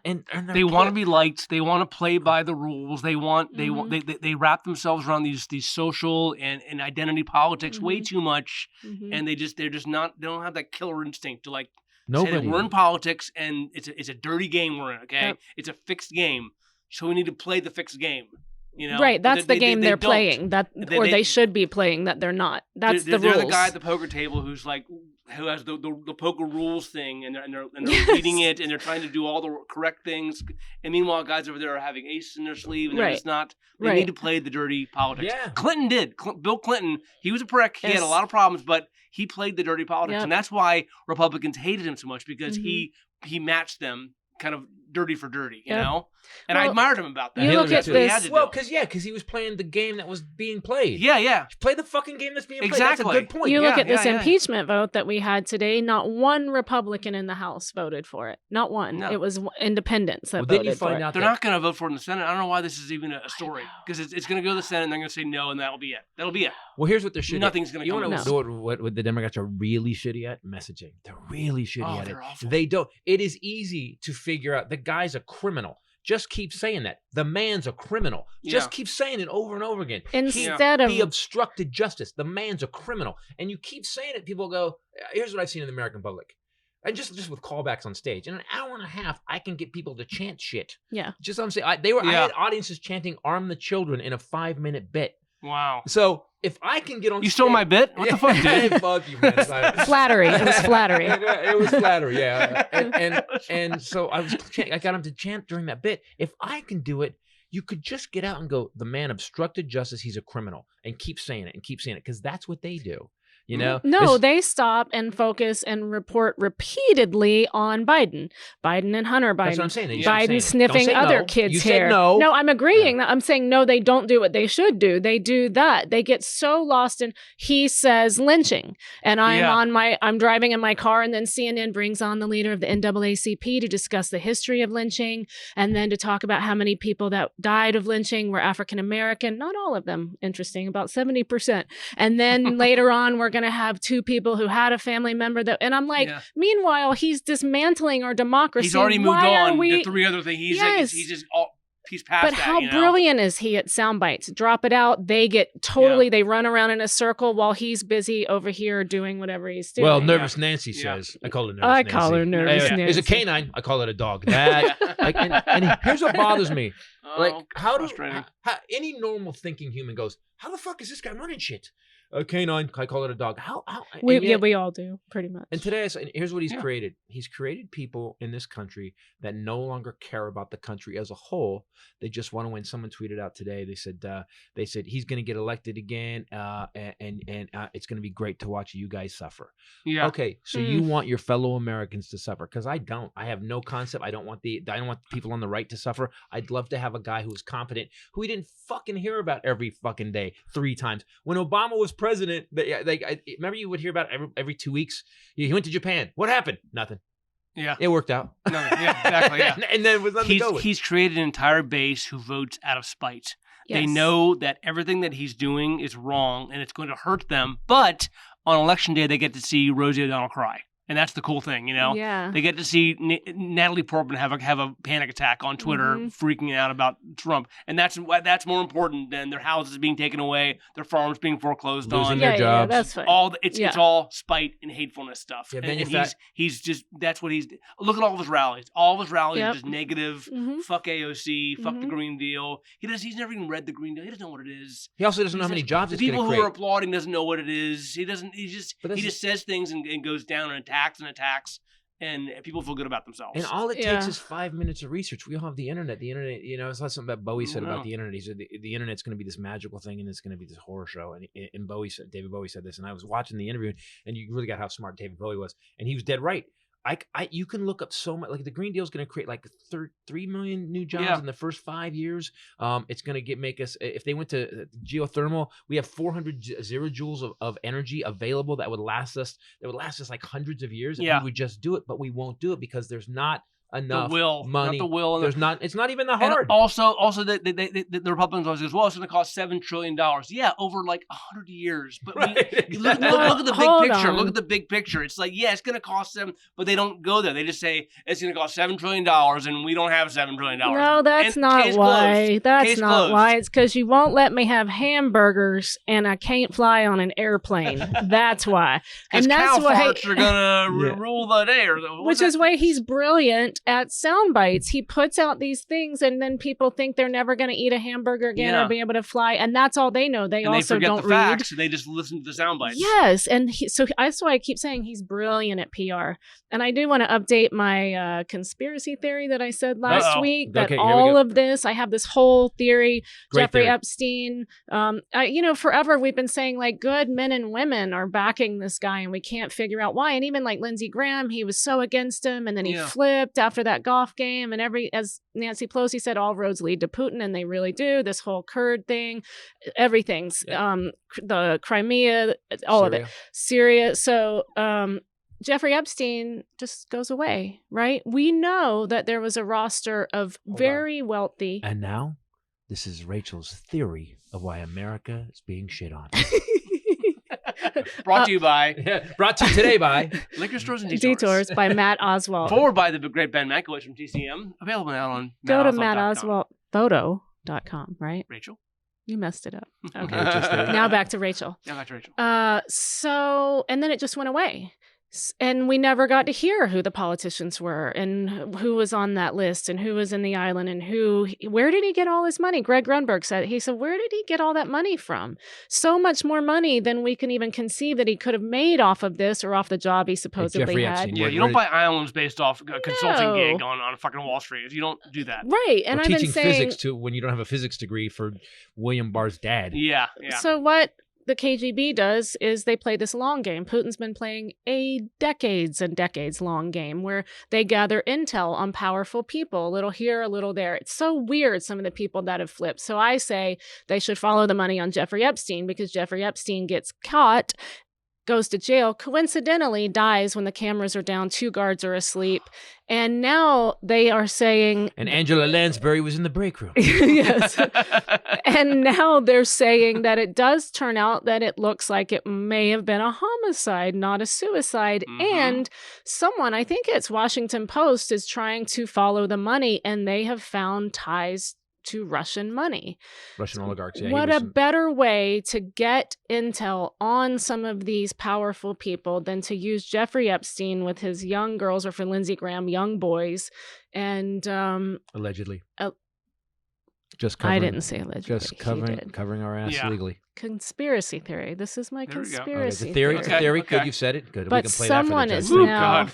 They want to be liked. They want to play by the rules. They want they wrap themselves around these social and identity politics way Mhm. too much, Mhm. and they don't have that killer instinct to like say nobody. that we're in politics and it's a dirty game we're in. Okay, Yep. it's a fixed game, so we need to play the fixed game. Right, But that's the game they're don't. playing. They- They should be playing that they're not. That's they're the rules. the guy at the poker table who has the poker rules thing, and they're Yes. reading it, and they're trying to do all the correct things. And meanwhile, guys over there are having ace in their sleeve, and they're Right. just not. They Right. need to play the dirty politics. Yeah. Clinton did. Bill Clinton, he was a prick. He had a Yes. lot of problems, but he played the dirty politics, Yep. and that's why Republicans hated him so much because Mhm. he matched them kind of dirty for dirty, you Yep. know. And I Well, admired him about that. you look That's at what he this- had to Well, do. because he was playing the game that was being played. Yeah. Play the fucking game that's being played. Exactly. That's a good point. You look Yeah, at this yeah, yeah. impeachment vote that we had today, not one Republican in the House voted for it. Not one. No. It was independents that Well, then voted you find for it. out They're that not going to vote for it in the Senate. I don't know why this is even a story because it's going to go to the Senate and they're going to say no, and that'll be it. That'll be it. Well, here's what they're shitty. Nothing's going to You come. want of to this. know what the Democrats are really shitty at? Messaging. They're really shitty Oh, at it. they're awful. They don't. It is easy to figure out the guy's a criminal. Just keep saying that. The man's a criminal. Just Yeah. keep saying it over and over again. Instead of He obstructed justice. The man's a criminal. And you keep saying it, people go, here's what I've seen in the American public. And just with callbacks on stage. In an hour and a half, I can get people to chant shit. yeah, Just what I'm saying. I Yeah. had audiences chanting "Arm the Children" in a 5-minute bit. Wow. So if I can get on You stole my bit? What the fuck, dude? Fuck you, man. flattery. It was flattery. It was flattery, yeah. And so I got him to chant during that bit. If I can do it, you could just get out and go, the man obstructed justice, he's a criminal, and keep saying it, because that's what they do. You know? No, they stop and focus and report repeatedly on Biden and Hunter Biden. That's what I'm saying. Biden sniffing other kids' you hair. Said no. No, I'm agreeing. I'm saying no, they don't do what they should do. They do that. They get so lost in, he says lynching. And I'm driving in my car, and then CNN brings on the leader of the NAACP to discuss the history of lynching, and then to talk about how many people that died of lynching were African American. Not all of them, interesting, about 70%. And then later on, we're going to have 2 people who had a family member that, and I'm like, meanwhile, he's dismantling our democracy. He's already moved on to 3 other things. He's just he's past but that. How brilliant is he at sound bites? Drop it out. They get they run around in a circle while he's busy over here doing whatever he's doing. Well, Nervous Nancy says. I call her Nervous Nancy. I call her Nervous Nancy. It's a canine. I call it a dog. That and here's what bothers me. How any normal thinking human goes, how the fuck is this guy running shit? A canine. I call it a dog. We all do, pretty much. And today, here's what he's created. He's created people in this country that no longer care about the country as a whole. They just want to win. Someone tweeted out today. They said he's going to get elected again, and it's going to be great to watch you guys suffer. Yeah. Okay. So you want your fellow Americans to suffer? Because I don't. I have no concept. I don't want people on the right to suffer. I'd love to have a guy who is competent, who we didn't fucking hear about every fucking day 3 times. When Obama was president, remember you would hear about every 2 weeks. He went to Japan. What happened? Nothing. Yeah, it worked out. No, yeah, exactly. Yeah, and then it was nothing to go with. He's created an entire base who votes out of spite. Yes. They know that everything that he's doing is wrong and it's going to hurt them. But on election day, they get to see Rosie O'Donnell cry. And that's the cool thing, you know? Yeah. They get to see Natalie Portman have a panic attack on Twitter, freaking out about Trump. And that's more important than their houses being taken away, their farms being foreclosed on. Losing their jobs. Yeah, that's fine. It's all spite and hatefulness stuff. Yeah, and he's just, that's what he's, look at all of his rallies. All of his rallies are just negative, fuck AOC, fuck the Green Deal. He's never even read the Green Deal. He doesn't know what it is. He also doesn't know how many jobs it's going to create. The people who are applauding doesn't know what it is. He just says things and goes down and attacks, and people feel good about themselves. And all it takes is 5 minutes of research. We all have the internet. The internet, you know, it's not something that Bowie said about the internet. He said the internet's going to be this magical thing, and it's going to be this horror show. And David Bowie said this, and I was watching the interview, and you really got how smart David Bowie was, and he was dead right. You can look up so much. Like the Green Deal is going to create like 3 million new jobs in the first 5 years. It's going to make us. If they went to geothermal, we have 400 zero-joules of energy available that would last us. Like hundreds of years. If we would just do it, but we won't do it because there's not enough money. Not the will. There's not. It's not even that hard. And also, the Republicans always goes, well, it's going to cost $7 trillion. Yeah, over like 100 years. But look at the big picture. Look at the big picture. It's like, it's going to cost them, but they don't go there. They just say it's going to cost $7 trillion, and we don't have $7 trillion. No, that's not why. That's not why. It's because you won't let me have hamburgers, and I can't fly on an airplane. That's why. And that's why farts are going to rule the day, which is why he's brilliant at sound bites. He puts out these things, and then people think they're never going to eat a hamburger again or be able to fly, and that's all they know. They also forget don't the facts. They just listen to the sound bites. Yes, and so that's why I keep saying he's brilliant at PR. And I do want to update my conspiracy theory that I said last week. That all of this, I have this whole theory. Great Jeffrey theory. Epstein. Forever we've been saying like good men and women are backing this guy, and we can't figure out why. And even like Lindsey Graham, he was so against him, and then he flipped after that golf game. And as Nancy Pelosi said, all roads lead to Putin, and they really do. This whole Kurd thing, everything's the Crimea, all of it, Syria. So Jeffrey Epstein just goes away, right? We know that there was a roster of very wealthy. And now, this is Rachel's theory of why America is being shit on. Brought to you today by Liquor Stores and Detours by Matt Oswalt. Forward by the great Ben Mankiewicz from TCM. Available now on Go to mattoswaltphoto.com, right? Rachel? You messed it up. Okay. Now back to Rachel. And then it just went away. And we never got to hear who the politicians were and who was on that list and who was in the island and where did he get all his money? Greg Grunberg said, where did he get all that money from? So much more money than we can even conceive that he could have made off of this or off the job he supposedly had. Epstein, you don't buy islands based off a consulting gig on fucking Wall Street. You don't do that. Right. And I've been saying physics when you don't have a physics degree for William Barr's dad. Yeah. So what the KGB does is they play this long game. Putin's been playing a decades and decades long game where they gather intel on powerful people, a little here, a little there. It's so weird, some of the people that have flipped. So I say they should follow the money on Jeffrey Epstein, because Jeffrey Epstein gets caught, goes to jail, coincidentally dies when the cameras are down, 2 guards are asleep. And now they are saying... And Angela Lansbury was in the break room. Yes. And now they're saying that it does turn out that it looks like it may have been a homicide, not a suicide. Mm-hmm. And someone, I think it's Washington Post, is trying to follow the money, and they have found ties to Russian money. Russian oligarchs, yeah. What a better way to get intel on some of these powerful people than to use Jeffrey Epstein with his young girls, or for Lindsey Graham, young boys. And allegedly. Just covering, I didn't say allegedly. Just covering our ass legally. Conspiracy theory. This is my conspiracy okay, theory. theory. It's a theory. Okay. Good, you've said it. Good. But we can play someone that is for the now.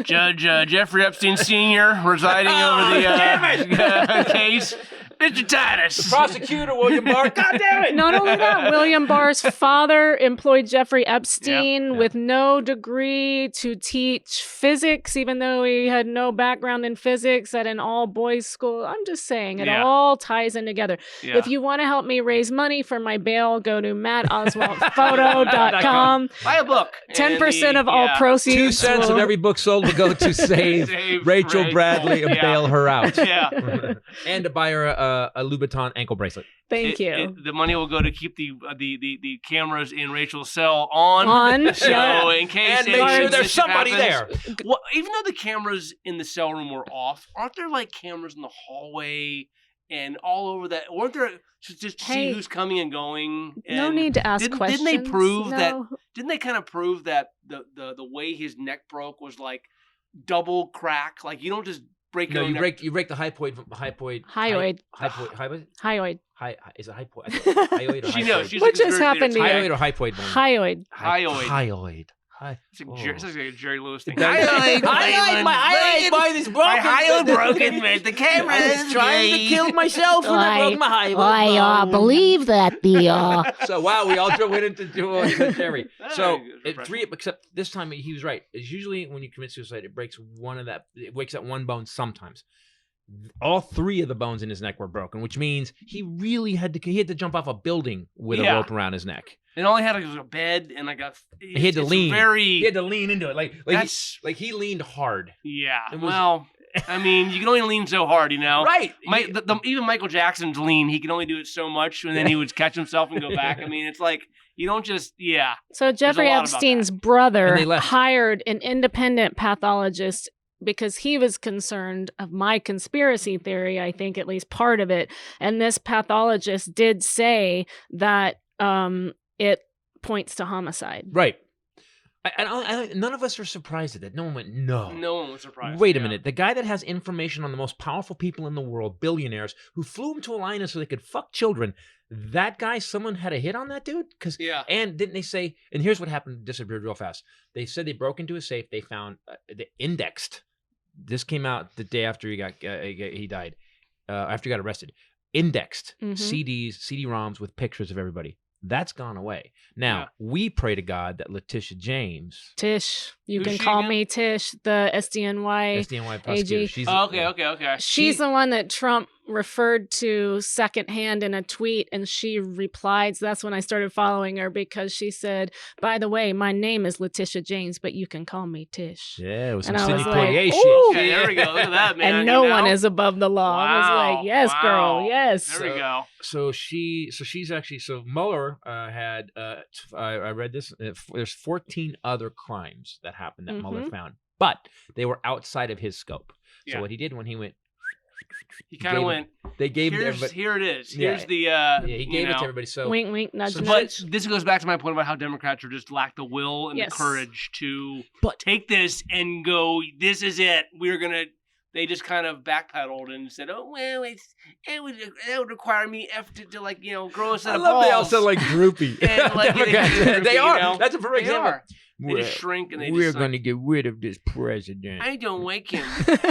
Judge Jeffrey Epstein Sr. residing over the case. Mr. Titus. The prosecutor, William Barr. God damn it! Not only that, William Barr's father employed Jeffrey Epstein with no degree to teach physics, even though he had no background in physics at an all-boys school. I'm just saying, it all ties in together. Yeah. If you want to help me raise money for my bail, go to mattoswaltphoto.com. Buy a book. 10% of all proceeds. 2 cents of every book sold will go to save Rachel Bradley and bail her out. Yeah. And to buy her a Louboutin ankle bracelet. Thank you. The money will go to keep the cameras in Rachel's cell on. So in case and make sure there's somebody happens, there. Well, even though the cameras in the cell room were off, aren't there like cameras in the hallway and all over that? Weren't there just to see who's coming and going? And no need to ask questions. Didn't they prove that? Didn't they kind of prove that the way his neck broke was like double crack? Like you don't just break. No, you break the hyoid. Is it hypoid? Hyoid or she knows. What just happened to you? Hyoid or hypoid? Hyoid. It's like a Jerry Lewis thing. My hyoid is broken. My hyoid broken. The camera is trying to kill myself when I broke my hyoid. I believe that the. So wow, we all went into Jerry. So except this time he was right. It's usually when you commit suicide, it breaks it wakes up one bone sometimes. All 3 of the bones in his neck were broken, which means he really had to jump off a building with a rope around his neck. And all he had was a bed and like he had to lean. He had to lean into it, like he leaned hard. Yeah. I mean, you can only lean so hard, you know. Right. Even Michael Jackson's lean, he can only do it so much, and then he would catch himself and go back. I mean, it's like you don't just So Jeffrey Epstein's brother hired an independent pathologist because he was concerned of my conspiracy theory, I think at least part of it. And this pathologist did say that it points to homicide. Right. None of us are surprised at that. No one went, no. No one was surprised. Wait a minute. The guy that has information on the most powerful people in the world, billionaires, who flew him to Alina so they could fuck children, that guy, someone had a hit on that dude? And didn't they say, and here's what happened, disappeared real fast. They said they broke into a safe. They found, they indexed. This came out the day after he died, after he got arrested. Indexed CDs, CD-ROMs with pictures of everybody. That's gone away. Now, we pray to God that Letitia James... Tish. You can call me Tish, the SDNY prosecutor. AG. Okay. She's the one that Trump referred to secondhand in a tweet, and she replied. So that's when I started following her, because she said, by the way, my name is Letitia James, but you can call me Tish. Yeah, it was some Sidney Poitier shit. Okay, there we go. Look at that, man. And no one is above the law. I was like, yes, girl, yes. There we go. So she's actually, Mueller had, I read this, there's 14 other crimes that happened that Mueller found, but they were outside of his scope. So what he did when he went, he kind of went. They gave here it is. Here's the. He gave it to everybody. So wink, wink, nudge, nudge. But this goes back to my point about how Democrats are just lack the will and the courage to take this and go. This is it. We're gonna. They just kind of backpedaled and said, "Oh well, that would require me to grow a set of balls." They all sound like droopy. And, Democrats. They are. That's a perfect example. They just shrink and they we're just going to get rid of this president. I don't like him.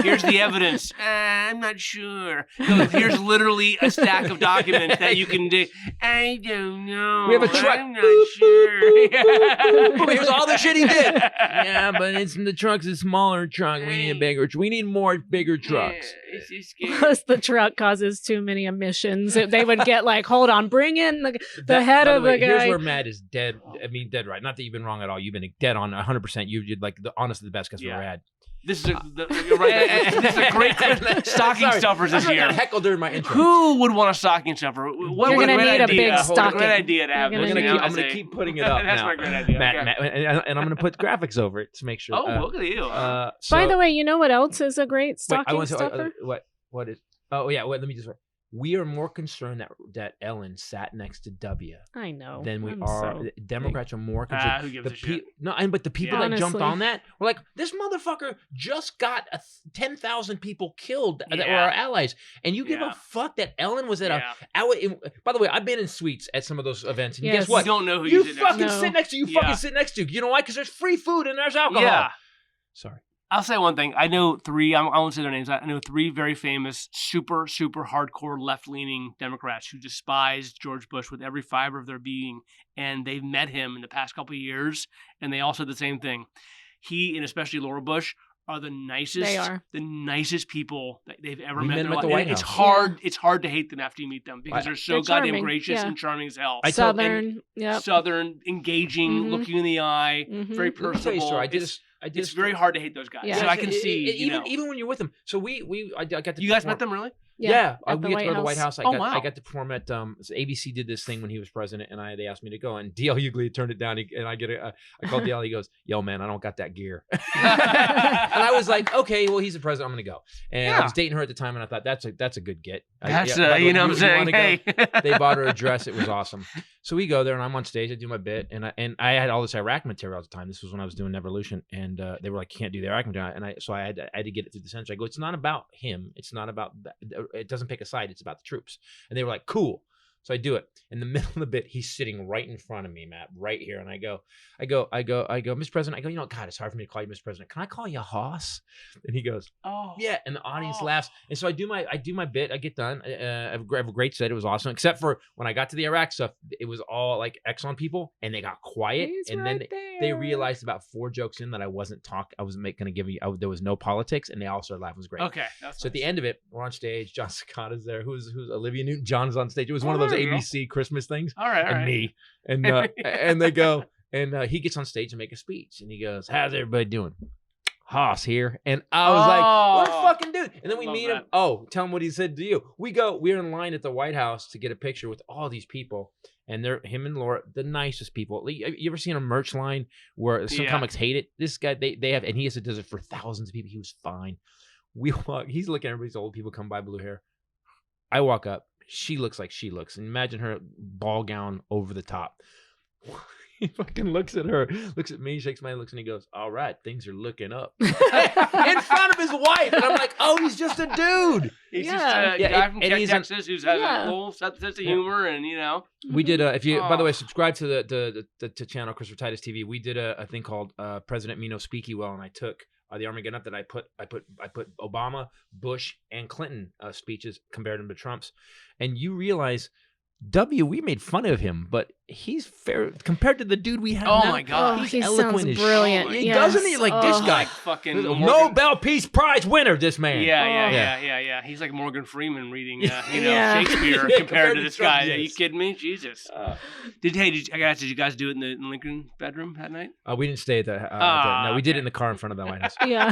Here's the evidence. I'm not sure. No, here's literally a stack of documents that you can do. I don't know. We have a truck. I'm not sure. Here's all the shit he did. Yeah, but it's in the truck's a smaller truck. We need a bigger. We need more bigger trucks. Yeah, it's just scary. Plus, the truck causes too many emissions. They would get like, hold on, bring in the head by of the way, guy. Here's where Matt is dead. I mean, dead right. Not that you've been wrong at all. You've been dead on 100%. You're like honestly the best guest we've ever had. This is you're right. This is a great stocking stuffers this year. I heckled during my intro. Who would want a stocking stuffer? What You're would gonna need a idea? big stocking. Great idea to have. You're this, gonna you know, I'm going to keep putting it up That's now. my great idea. Matt, Okay. and I'm going to put graphics over it to make sure. Oh, look at you. By the way, you know what else is a great wait, I stocking want to stuffer? what is? Oh yeah, wait. Let me just. We are more concerned that Ellen sat next to W I know. than we I'm are. so- Democrats are more concerned. Who gives the a shit? but the people Yeah. that jumped Honestly. on that were like, this motherfucker just got 10,000 people killed that were Yeah. our allies, and you give Yeah. a fuck that Ellen was at Yeah. By the way, I've been in suites at some of those events, and Yes. guess what? You don't know who You sit next to. fucking No. sit next to. You Yeah. fucking sit next to. You know why? Because there's free food and there's alcohol. Yeah. Sorry. I'll say one thing. I know three. I won't say their names. I know three very famous, super hardcore left-leaning Democrats who despised George Bush with every fiber of their being, and they've met him in the past couple of years, and they all said the same thing. He and especially Laura Bush are the nicest. They are. the nicest people that they've ever We met. met in them their at the life. White It's House. hard. It's hard to hate them after you meet them because they're so They're goddamn charming, gracious yeah. and charming as hell. I told- and- Southern. Yep. Southern, engaging, Mhm. looking you in the eye, Mhm. very Let me tell you a personable. story. I did. It's very hard to hate those guys. Yeah. So I can see. even when you're with them. So I got to. You guys perform- met them really? Yeah, at we the get to go to the White House. Oh, wow. I got to perform at so ABC did this thing when he was president, and they asked me to go. And DL Hughley turned it down, and I called DL. He goes, "Yo, man, I don't got that gear." And I was like, "Okay, well, he's the president. I'm gonna go." And I was dating her at the time, and I thought that's a good get. That's by the way, you know what I'm saying. wanna go? Hey, They bought her a dress. It was awesome. So we go there, and I'm on stage. I do my bit, and I had all this Iraq material at the time. This was when I was doing Evolution, and they were like, "You can't do the Iraq material," and I had to get it through the censor. I go, "It's not about him. It's not about that. It doesn't pick a side. It's about the troops." And they were like, "Cool." So I do it. In the middle of the bit, he's sitting right in front of me, Matt, right here. And I go, Mr. President. I go, you know, God, it's hard for me to call you Mr. President. Can I call you Hoss? And he goes, oh yeah. And the audience laughs. And so I do my bit. I get done. I have a great set. It was awesome. Except for when I got to the Iraq stuff, it was all like Exxon people, and they got quiet. He's and right then there. they realized about 4 jokes in that I wasn't going to give you. There was no politics, and they all started laughing. It was great. okay. That's So at the nice. end of it, we're on stage. John Sakata's there. Who's Olivia Newton-John's on stage. It was one of those there you go. ABC Christmas things. All right. And me. And and they go, and he gets on stage and make a speech. And he goes, "How's everybody doing? Haas here." And I was like, "What a Oh. fucking dude." And then we Love meet him. that. Oh, tell him what he said to you. We're in line at the White House to get a picture with all these people. And him and Laura, the nicest people. You ever seen a merch line where some Yeah. comics hate it? This guy, they have, and he does it for thousands of people. He was fine. We walk. He's looking at everybody's old people come by, blue hair. I walk up. She looks like she looks. And imagine her ball gown over the top. He fucking looks at her, looks at me, shakes my hand, looks, and he goes, "All right, things are looking up." In front of his wife. And I'm like, "Oh, he's just a dude." He's Yeah. just a Yeah, guy from and he's on- Texas who has a Yeah. little sense of humor, and you know. We did if you by the Oh. way, subscribe to the channel Christopher Titus TV. We did a thing called President Mino Speaky Well, and I took the Armageddon up that I put Obama, Bush, and Clinton speeches, compared them to Trump's, and you realize we made fun of him, but he's fair compared to the dude we have Oh now. my God. Oh, he's he eloquent sounds as brilliant. shit. Yes. Doesn't he? Like this Oh. guy, Like fucking Nobel Peace Prize winner. This man. Yeah. He's like Morgan Freeman reading, Yeah. Shakespeare Yeah, compared to this Trump, guy. Are you yes. kidding me? Jesus. Did you guys do it in the Lincoln bedroom that night? We didn't stay at the. No, we did it in the car in front of the White House. Yeah.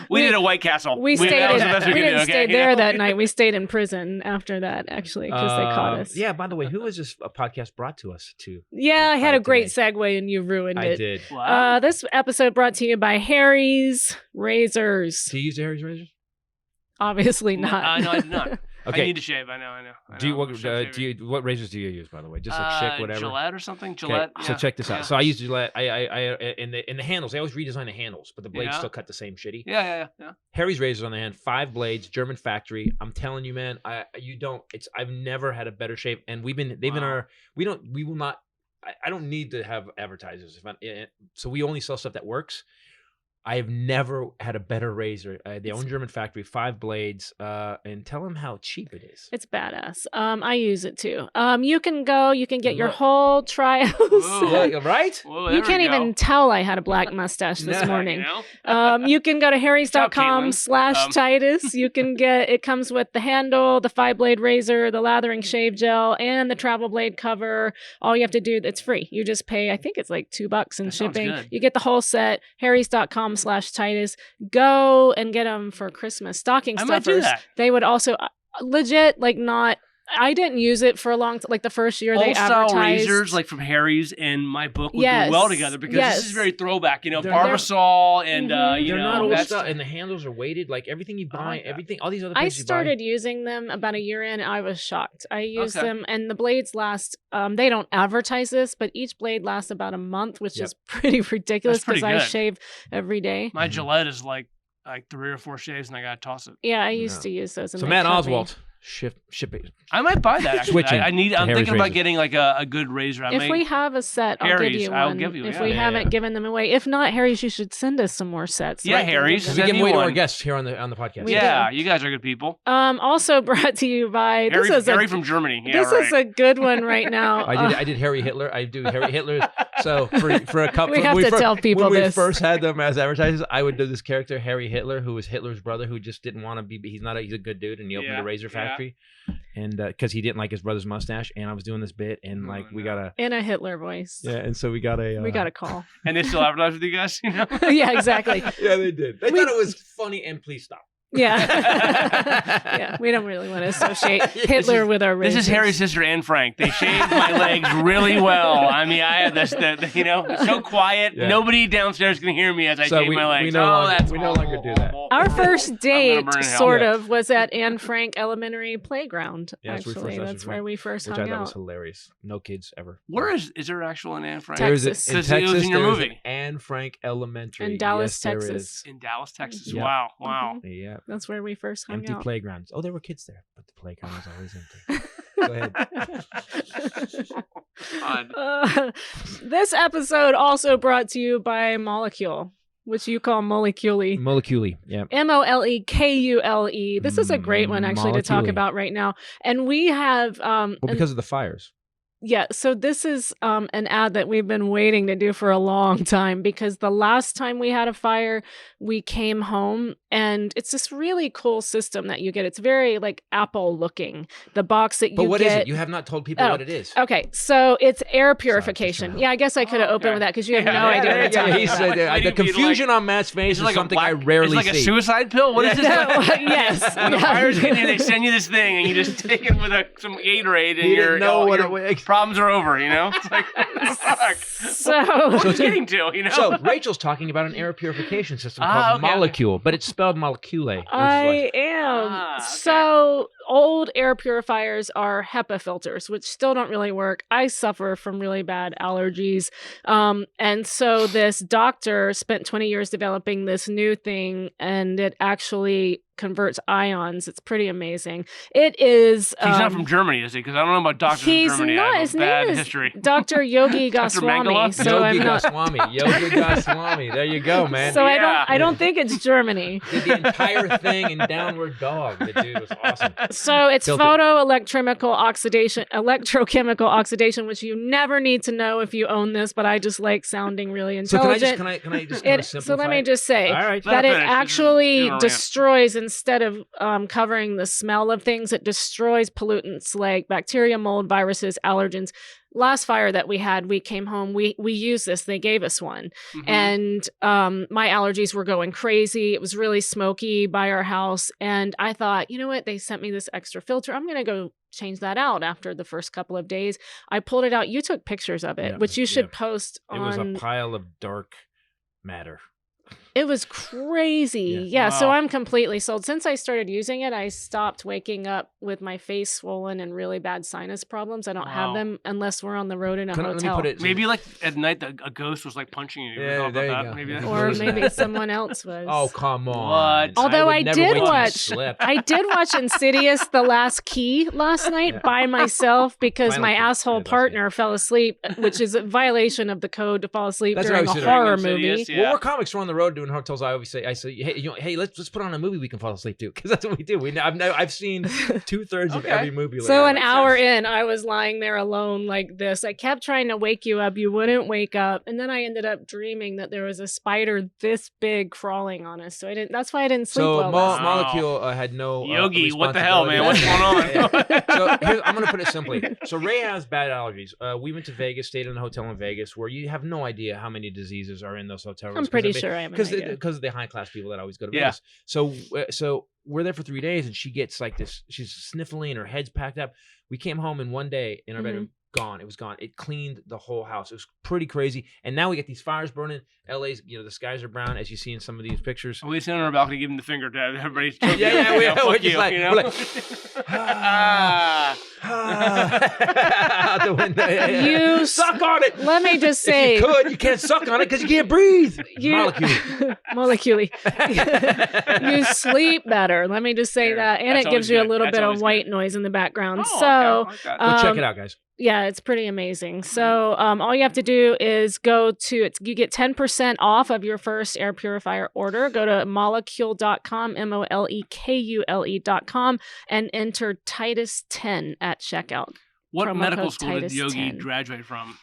We did a White Castle. We stayed. That was the best we could do, didn't okay? stay You there know? that night. We stayed in prison after that, actually, because they caught us. Yeah. By the way, who was this podcast brought to us to? Yeah, I had a Today. great segue and you ruined I it. did. Wow. This episode brought to you by Harry's Razors. Do you use the Harry's razors? Obviously not. No, I did not. Okay. I need to shave. I know. What razors do you use, by the way? Just like Schick, whatever. Gillette or something. Okay, Gillette. so yeah. check this out. Yeah. So I use Gillette. I in the handles. They always redesign the handles, but the blades Yeah. still cut the same shitty. Yeah. Harry's razors on the hand, 5 blades, German factory. I'm telling you, man. I've never had a better shave, and we will not. I don't need to have advertisers. So we only sell stuff that works. I have never had a better razor. They own German factory, 5 blades, and tell them how cheap it is. It's badass. I use it too. You can get your Look. whole trials. Look, right? Whoa, You there can't we go. even tell I had a black mustache this No. morning. You know? You can go to Ciao, harrys.com/Titus. You can it comes with the handle, the 5-blade razor, the lathering shave gel, and the travel blade cover. All you have to do, it's free. You just pay, I think it's like $2 in That sounds shipping. good. You get the whole set, harrys.com/Titus. Go and get them for Christmas. Stocking I stuffers. might do that. They would also, legit, like not, I didn't use it for a long time. Like the first year they Old style advertised. razors, like from Harry's and my book, would Yes. go well together because Yes. this is very throwback. You know, They're Barbasol and Mhm. you They're know not old that's stuff, and the handles are weighted. Like everything you buy, like that. everything, all these other I places you buy. started using them about a year in. And I was shocked. I used Okay. them, and the blades last. They don't advertise this, but each blade lasts about a month, which Yep. is pretty ridiculous That's pretty because I good. shave every day. my Gillette is like 3 or 4 shaves, and I gotta toss it. Yeah, I used No. to use those. And So they Matt cut me. Oswalt, ship it. I might buy that. Actually, Switching I'm to thinking Harry's about razors. getting like a good razor. I If may, we have a set, I'll give Harry's, you one. I'll give you, if yeah. we Yeah, haven't yeah. given them away, if not, Harry's, you should send us some more sets. Yeah, Right, Harry's. give We them- give Send them away me to our one. guests here on the podcast. We yeah, do. you guys are good people. Also brought to you by Harry, this is Harry a from Germany. Yeah, this right. is a good one right now. I did Harry Hitler. I do Harry Hitler. So for a couple, We have to tell people when we this. first had them as advertisers, I would do this character Harry Hitler, who was Hitler's brother, who just didn't want to be. He's a good dude, and he opened Yeah, a razor yeah. factory, and because he didn't like his brother's mustache, and I was doing this bit, and like we got a in a Hitler voice. and so we got a We got a call. And they still advertise with you guys, you know? Yeah, exactly. yeah, they did. They We- thought it was funny, and please stop. Yeah. Yeah. We don't really want to associate Hitler with our This razors. is Harry's sister Anne Frank. They shaved my legs really well. I mean, I had this, it's so quiet. Yeah. Nobody downstairs can hear me as I So shave we- my legs. we no longer- that's we no awful, longer do that. awful. Our first date, burn in hell. sort Yeah. of, was at Anne Frank Elementary Playground. Yeah, that's where we actually, first- that's where we first Which I hung thought was out. hilarious. No kids ever. Where is there actual in Anne Frank? Texas. There's in Because it was Texas, in your there's movie. an Anne Frank Elementary In Dallas, Yes, there Texas. is. In Dallas, Texas. Yeah. Wow, wow. Mhm. Yeah. That's where we first hung Empty out. playgrounds. Oh, there were kids there, but the playground was always empty. Go ahead. This episode also brought to you by Molecule, which you call Molecule. Molecule. Yeah. Molecule. This is a great one actually to talk Molecule. about right now. And we have Well, because of the fires. yeah, so this is an ad that we've been waiting to do for a long time because the last time we had a fire, we came home and it's this really cool system that you get. It's very like Apple looking. The box that But you what get. is it? You have not told people Oh, what it is. Okay, so it's air purification. around. Yeah, I guess I could have Oh, opened okay. with that because you have Yeah, no idea what yeah, I'm talking he about. said that. Waiting The for you to, confusion on Matt's face is like something I it's rarely like see. a suicide pill? What is this? No, yes. When the Yeah. fire's in you, they send you this thing and you just take it with some Gatorade and He didn't know what your it was. problems are over, you know? It's like, fuck. So- what So are it's- you getting to, you know? So Rachel's talking about an air purification system Ah, called okay. Molecule, but it's spelled Molecule. which is I am. Ah, okay. So old air purifiers are HEPA filters, which still don't really work. I suffer from really bad allergies. And so this doctor spent 20 years developing this new thing, and it actually converts ions. It's pretty amazing. It is. He's not from Germany, is he? Because I don't know about doctors He's in Germany. not. I have His a bad name is history. Dr. Yogi Dr. Goswami. Mangala? So Yogi I'm not. Goswami. Yogi Goswami. There you go, man. So Yeah. I don't think it's Germany. Did the entire thing in Downward Dog. The dude was awesome. So it's Tilted. electrochemical oxidation, which you never need to know if you own this, but I just like sounding really So intelligent. can I just kinda So let simplify me it? just say All right. Let that her it finish. She's actually doing a rant. destroys, instead of covering the smell of things, it destroys pollutants like bacteria, mold, viruses, allergens. Last fire that we had, we came home, we used this, they gave us one. Mhm. And my allergies were going crazy. It was really smoky by our house. And I thought, you know what? They sent me this extra filter. I'm going to go change that out after the first couple of days. I pulled it out. You took pictures of it, Yeah, which you should yeah. post It was on. a pile of dark matter. It was crazy. Yeah, so Wow. I'm completely sold. Since I started using it, I stopped waking up with my face swollen and really bad sinus problems. I don't have Wow. them unless we're on the road in a Let me hotel. put it. Maybe like at night a ghost was like punching you. Yeah, About there you that. go. Maybe Yeah. that- Or maybe someone else was. Oh, come on. What? Although would I never did wait till you watch- slept. I did watch Insidious: The Last Key last night by myself because Final my Key. asshole Yeah, Last Key. partner fell asleep, which is a violation of the code to fall asleep That's what I during a was saying. horror Insidious, movie. yeah. Well, we're comics. We're on the road doing hotels. I always say, hey, let's put on a movie we can fall asleep to, because that's what we do. I've seen 2/3 of Okay. every movie. So an lately. hour in, I was lying there alone like this. I kept trying to wake you up. You wouldn't wake up. And then I ended up dreaming that there was a spider this big crawling on us. So I didn't. That's why I didn't sleep So well. last night. Molecule had no Yogi, what the hell, man? What's responsibility. going on? Yeah. So I'm going to put it simply. So Ray has bad allergies. We went to Vegas, stayed in a hotel in Vegas where you have no idea how many diseases are in those hotel rooms. I'm pretty sure I am. Because of the high class people that always go to Yeah. Vegas. So we're there for 3 days, and she gets like this. She's sniffling, her head's packed up. We came home in one day in our bedroom. Gone. It was gone. It cleaned the whole house. It was pretty crazy. And now we get these fires burning. LA's, the skies are brown, as you see in some of these pictures. We sit on our balcony, give him the finger to everybody. Yeah, we're fuck just you, like- you know? we're like, Out the window. You suck on it. Let me just say, If you could, you can't suck on it because you can't breathe. Molecule. You sleep better. Let me just say that, and That's it gives always you a good. little That's bit of always white noise in the background. Oh, so. okay, I like that. Go check it out, guys. Yeah, it's pretty amazing. So all you have to do is go to it. You get 10% off of your first air purifier order. Go to molecule.com, molekule.com, and enter Titus 10 at checkout. What Promo medical code school did Titus Yogi 10. graduate from?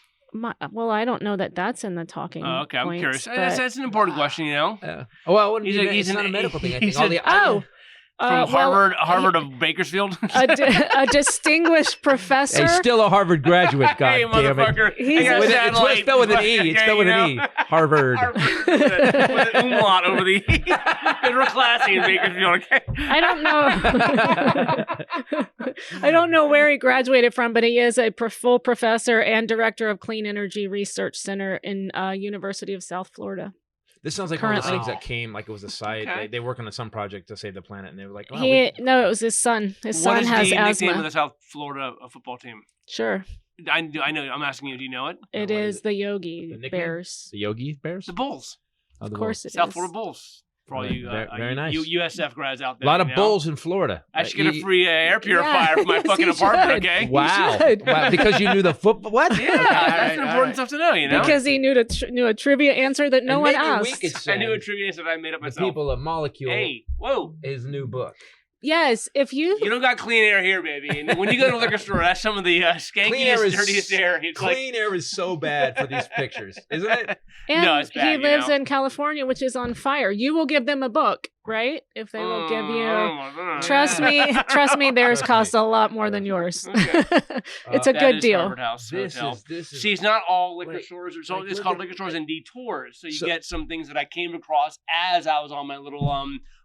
Well, I don't know that that's in the talking. Oh, okay, I'm points, curious. but- That's an important question, you know. Well, He's not a medical thing. I think. he's All the, From Harvard of Bakersfield. a distinguished professor. He's still a Harvard graduate. God Hey, damn it! motherfucker. He's I got a- It's satellite. spelled with an E. It's Yeah, spelled with you an E. know? Harvard. Harvard with an umlaut over the E. Because we're classy in Bakersfield, okay? I don't know. I don't know where he graduated from, but he is a full professor and director of Clean Energy Research Center in University of South Florida. This sounds like one of those Currently. things that came, like it was a site. Okay. They work on some project to save the planet, and they were like, wow, No, it was his son. His What son is has the nickname of asthma. the South Florida football team? Sure. I know. I'm asking you. Do you know it? It what is is it? the The Yogi nickname? Bears. the Yogi Bears. The Bulls. Oh, Of the course Bulls. it South is. Florida Bulls. For all you, Very nice. USF grads out A there. lot of you know? bulls in Florida. I should get a free air purifier for my Yes, fucking you apartment, should. okay? Wow. should. Wow, because you knew the football. What? Yeah, Okay, all that's right, an all important right. stuff to know, you know? Because he knew a trivia answer that no And one maybe asked. we could I send knew a trivia that I made up the myself. people of Molecule Hey, whoa. his new book. Yes, if you You don't got clean air here, baby. And when you go to a liquor store, that's some of the Clean air skankiest, is- dirtiest air. It's like, Clean air is so bad for these pictures, isn't it? and No, it's bad, he you lives know? in California, which is on fire. You will give them a book, right? If they will give you. Trust me, theirs Trust cost me. a lot more than yours. Okay. It's a That good is deal. Harvard House Hotel. This is. See, it's not all liquor Wait, stores. It's look called at- Liquor Stores and Detours. So you So- get some things that I came across as I was on my little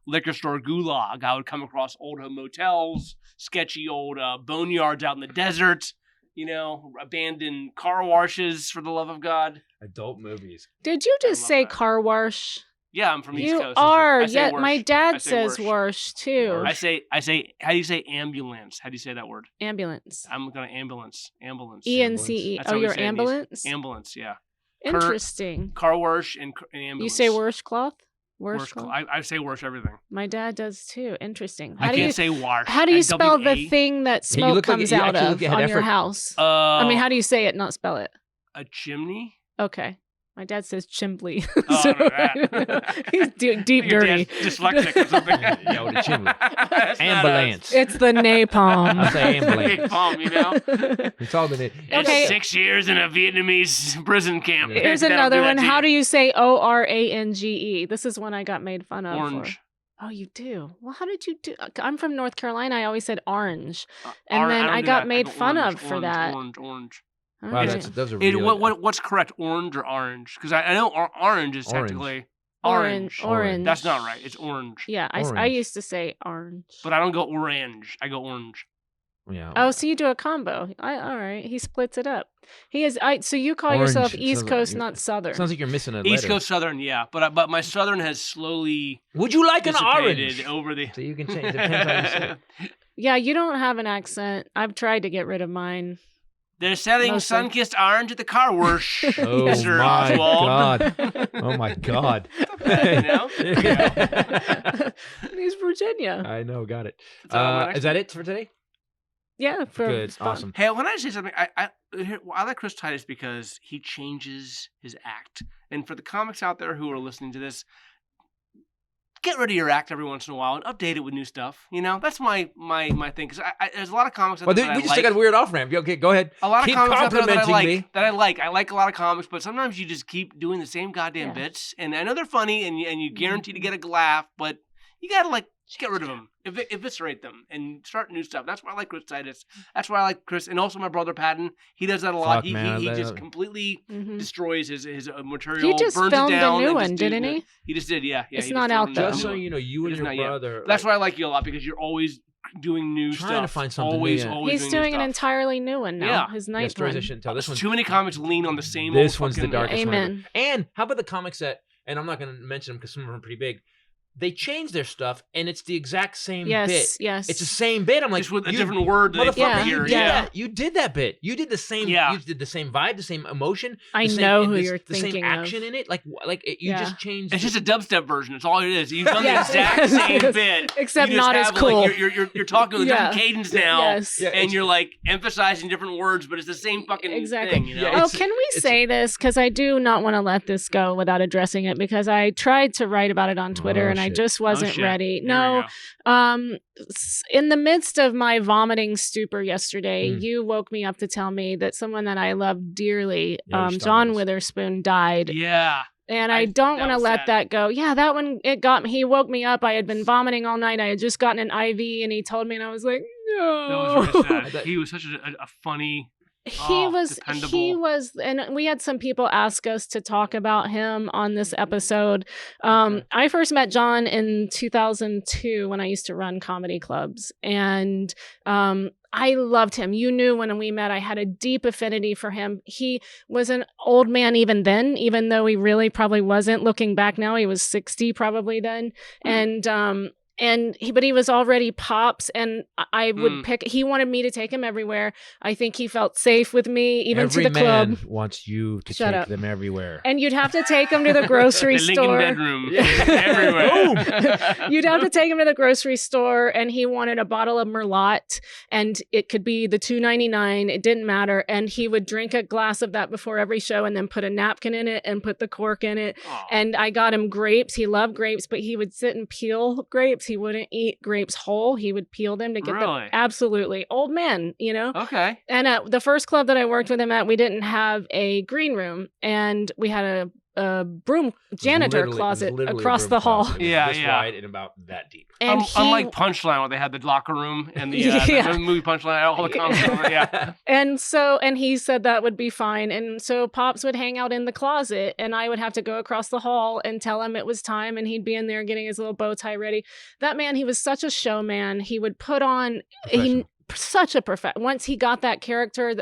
liquor store gulag. I would come across old motels, sketchy old boneyards out in the desert, abandoned car washes, for the love of God. adult movies. Did you just love say that. car wash? Yeah, I'm from East You Coast. are. I say Yeah, worsh. my I dad say says worsh. wash too. I say, how do you say ambulance? How do you say that word? Ambulance. I'm going to ambulance. ENCE. That's Oh, how we you're say it in ambulance? Ambulance, yeah. Interesting. Car wash and ambulance. You say washcloth? Worsh. Washcloth? I say worsh everything. My dad does too. Interesting. I can't say wash. How do you Like spell the W-A. thing that Yeah, you smoke look like comes you out actually of look at on your effort. house? I mean, how do you say it, not spell it? A chimney? Okay. My dad says chimbly. Oh, I know that. He's deep Your dirty. dad's dyslexic or something. Yeah, with a chimney. That's not Ambulance. It's the napalm. I'll say us. ambulance. Napalm, It's all the. Okay. 6 years in a Vietnamese prison camp. Yeah. Here's That'll another do that one. to How you. do you say ORANGE? This is one I got made fun of. Orange. For. Oh, you do? Well, how did you do? I'm from North Carolina. I always said orange. Uh, And then don't I do got that. made go fun orange, of for orange, that. Orange. Wow, Okay. those are really. What's correct? Orange or orange? Because I know orange is Orange. technically Orange. That's not right. It's orange. Yeah, I Orange. used to say orange. But I don't go orange. I go orange. Yeah. Oh, so you do a combo. All right. He splits it up. He is. So you call yourself Orange. East Sounds Coast, like- not Southern. Sounds like you're missing a East letter. Coast Southern, yeah, but my Southern has slowly Would you like an dissipated orange? over the. So you can change. Depends how you say it. Yeah, you don't have an accent. I've tried to get rid of mine. They're selling Mostly. sun-kissed orange at the car wash. Oh Mr. my Oswald. god! Oh my god! You know? He's Virginia. I know. Got it. So, my next Is that it for today? Yeah, for Good. fun. Awesome. Hey, when I say something, I like Chris Titus because he changes his act. And for the comics out there who are listening to this, get rid of your act every once in a while and update it with new stuff. You know, that's my thing. Because there's a lot of comics out Well, there that we I just like. got a weird off ramp. Okay, go ahead. A lot Keep of comics out there that I complimenting like. me. I like a lot of comics, but sometimes you just keep doing the same goddamn Yeah. bits. And I know they're funny, and you guarantee to get a laugh, but you gotta get rid of them, eviscerate them, and start new stuff. That's why I like Chris Titus. That's why I like Chris, and also my brother Patton. He does that a lot. Fuck, man, He I just love- completely Mhm. destroys his material. He just burns filmed it a down, new and one, just didn't does he? it. He just did, yeah. It's he not just out, filmed though. a Just new so one. you know, you It and is your not yet. brother. That's why I like you a lot, because you're always doing new Trying stuff. to find something new, Always, yeah. always He's doing doing new an stuff. entirely new one now. Yeah. His Yeah, ninth stories I one. shouldn't tell. This one's Too many comics lean on the same. This old one's the fucking- darkest one ever. Amen. And how about the comics that? And I'm not going to mention them because some of them are pretty big. They change their stuff, and it's the exact same Yes, bit. yes. It's the same bit. I'm like, just with a you- different word that they Motherfucker, put Yeah, here. you did Yeah. that. You did that bit. You did the same. Yeah. You did the same vibe, the same emotion. I the same, know who the you're the same thinking action of. in it. Like you Yeah. just changed. It's just a dubstep version. It's all it is. You've done Yes. the exact same bit, Except You just not as have, cool. Like, you're talking with a Yeah. different cadence now, Yes. Yeah, and you're like emphasizing different words, but it's the same fucking Exactly. thing. You know? Yeah, Oh, it's- can we say this? Because I do not want to let this go without addressing it, because I tried to write about it on Twitter and I shit. just wasn't shit. ready. Here we No, go. in the midst of my vomiting stupor yesterday, Mm. you woke me up to tell me that someone that I love dearly, Yeah, we should talk John about this. Witherspoon, died. Yeah. And I- I don't that want to was let sad. that go. Yeah, that one, it got me. He woke me up. I had been vomiting all night. I had just gotten an IV and he told me, and I was like, That no. was really sad. He was such a funny. He was, dependable. and we had some people ask us to talk about him on this episode. I first met John in 2002 when I used to run comedy clubs, and I loved him. You knew when we met, I had a deep affinity for him. He was an old man even then, even though he really probably wasn't. Looking back now, he was 60 probably then, but he was already pops, and I would pick. He wanted me to take him everywhere. I think he felt safe with me, even Every to the man club. wants you to Shut take up. them everywhere. And you'd have to take him to the grocery The Lincoln store. bedroom. Everywhere. You'd have to take him to the grocery store, and he wanted a bottle of Merlot, and it could be the $2.99. It didn't matter, and he would drink a glass of that before every show, and then put a napkin in it and put the cork in it. Aw. And I got him grapes. He loved grapes, but he would sit and peel grapes. He wouldn't eat grapes whole. He would peel them to get Really? them. Absolutely. Old man, you know? Okay. And at the first club that I worked with him at, we didn't have a green room, and we had a broom janitor closet across the hall. Yeah, this yeah. wide and about that deep. And Unlike Punchline, where they had the locker room and the, Yeah. the movie Punchline, all the comics. Yeah. and he said that would be fine. And so Pops would hang out in the closet, and I would have to go across the hall and tell him it was time, and he'd be in there getting his little bow tie ready. That man, he was such a showman. He would put on such a once he got that character,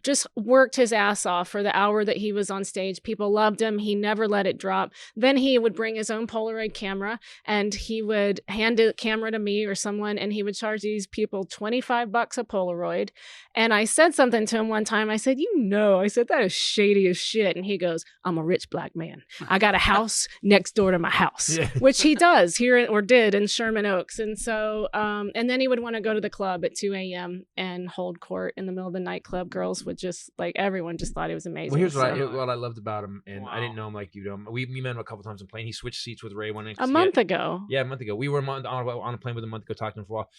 just worked his ass off for the hour that he was on stage. People loved him. He never let it drop. Then he would bring his own Polaroid camera, and he would hand a camera to me or someone, and he would charge these people $25 a Polaroid. And I said something to him one time. I said, I said, that is shady as shit. And he goes, I'm a rich black man. I got a house next door to my house, which he does here, or did, in Sherman Oaks. And so, and then he would want to go to the club at 2 a.m. and hold court in the middle of the nightclub. Girls would just, everyone just thought it was amazing. Well, here's So- what I loved about him, and I didn't Wow. know him like you do. We met him a couple times on plane. He switched seats with Ray a month ago. Yeah, a month ago. We were on a plane with him a month ago, talking to him for a while.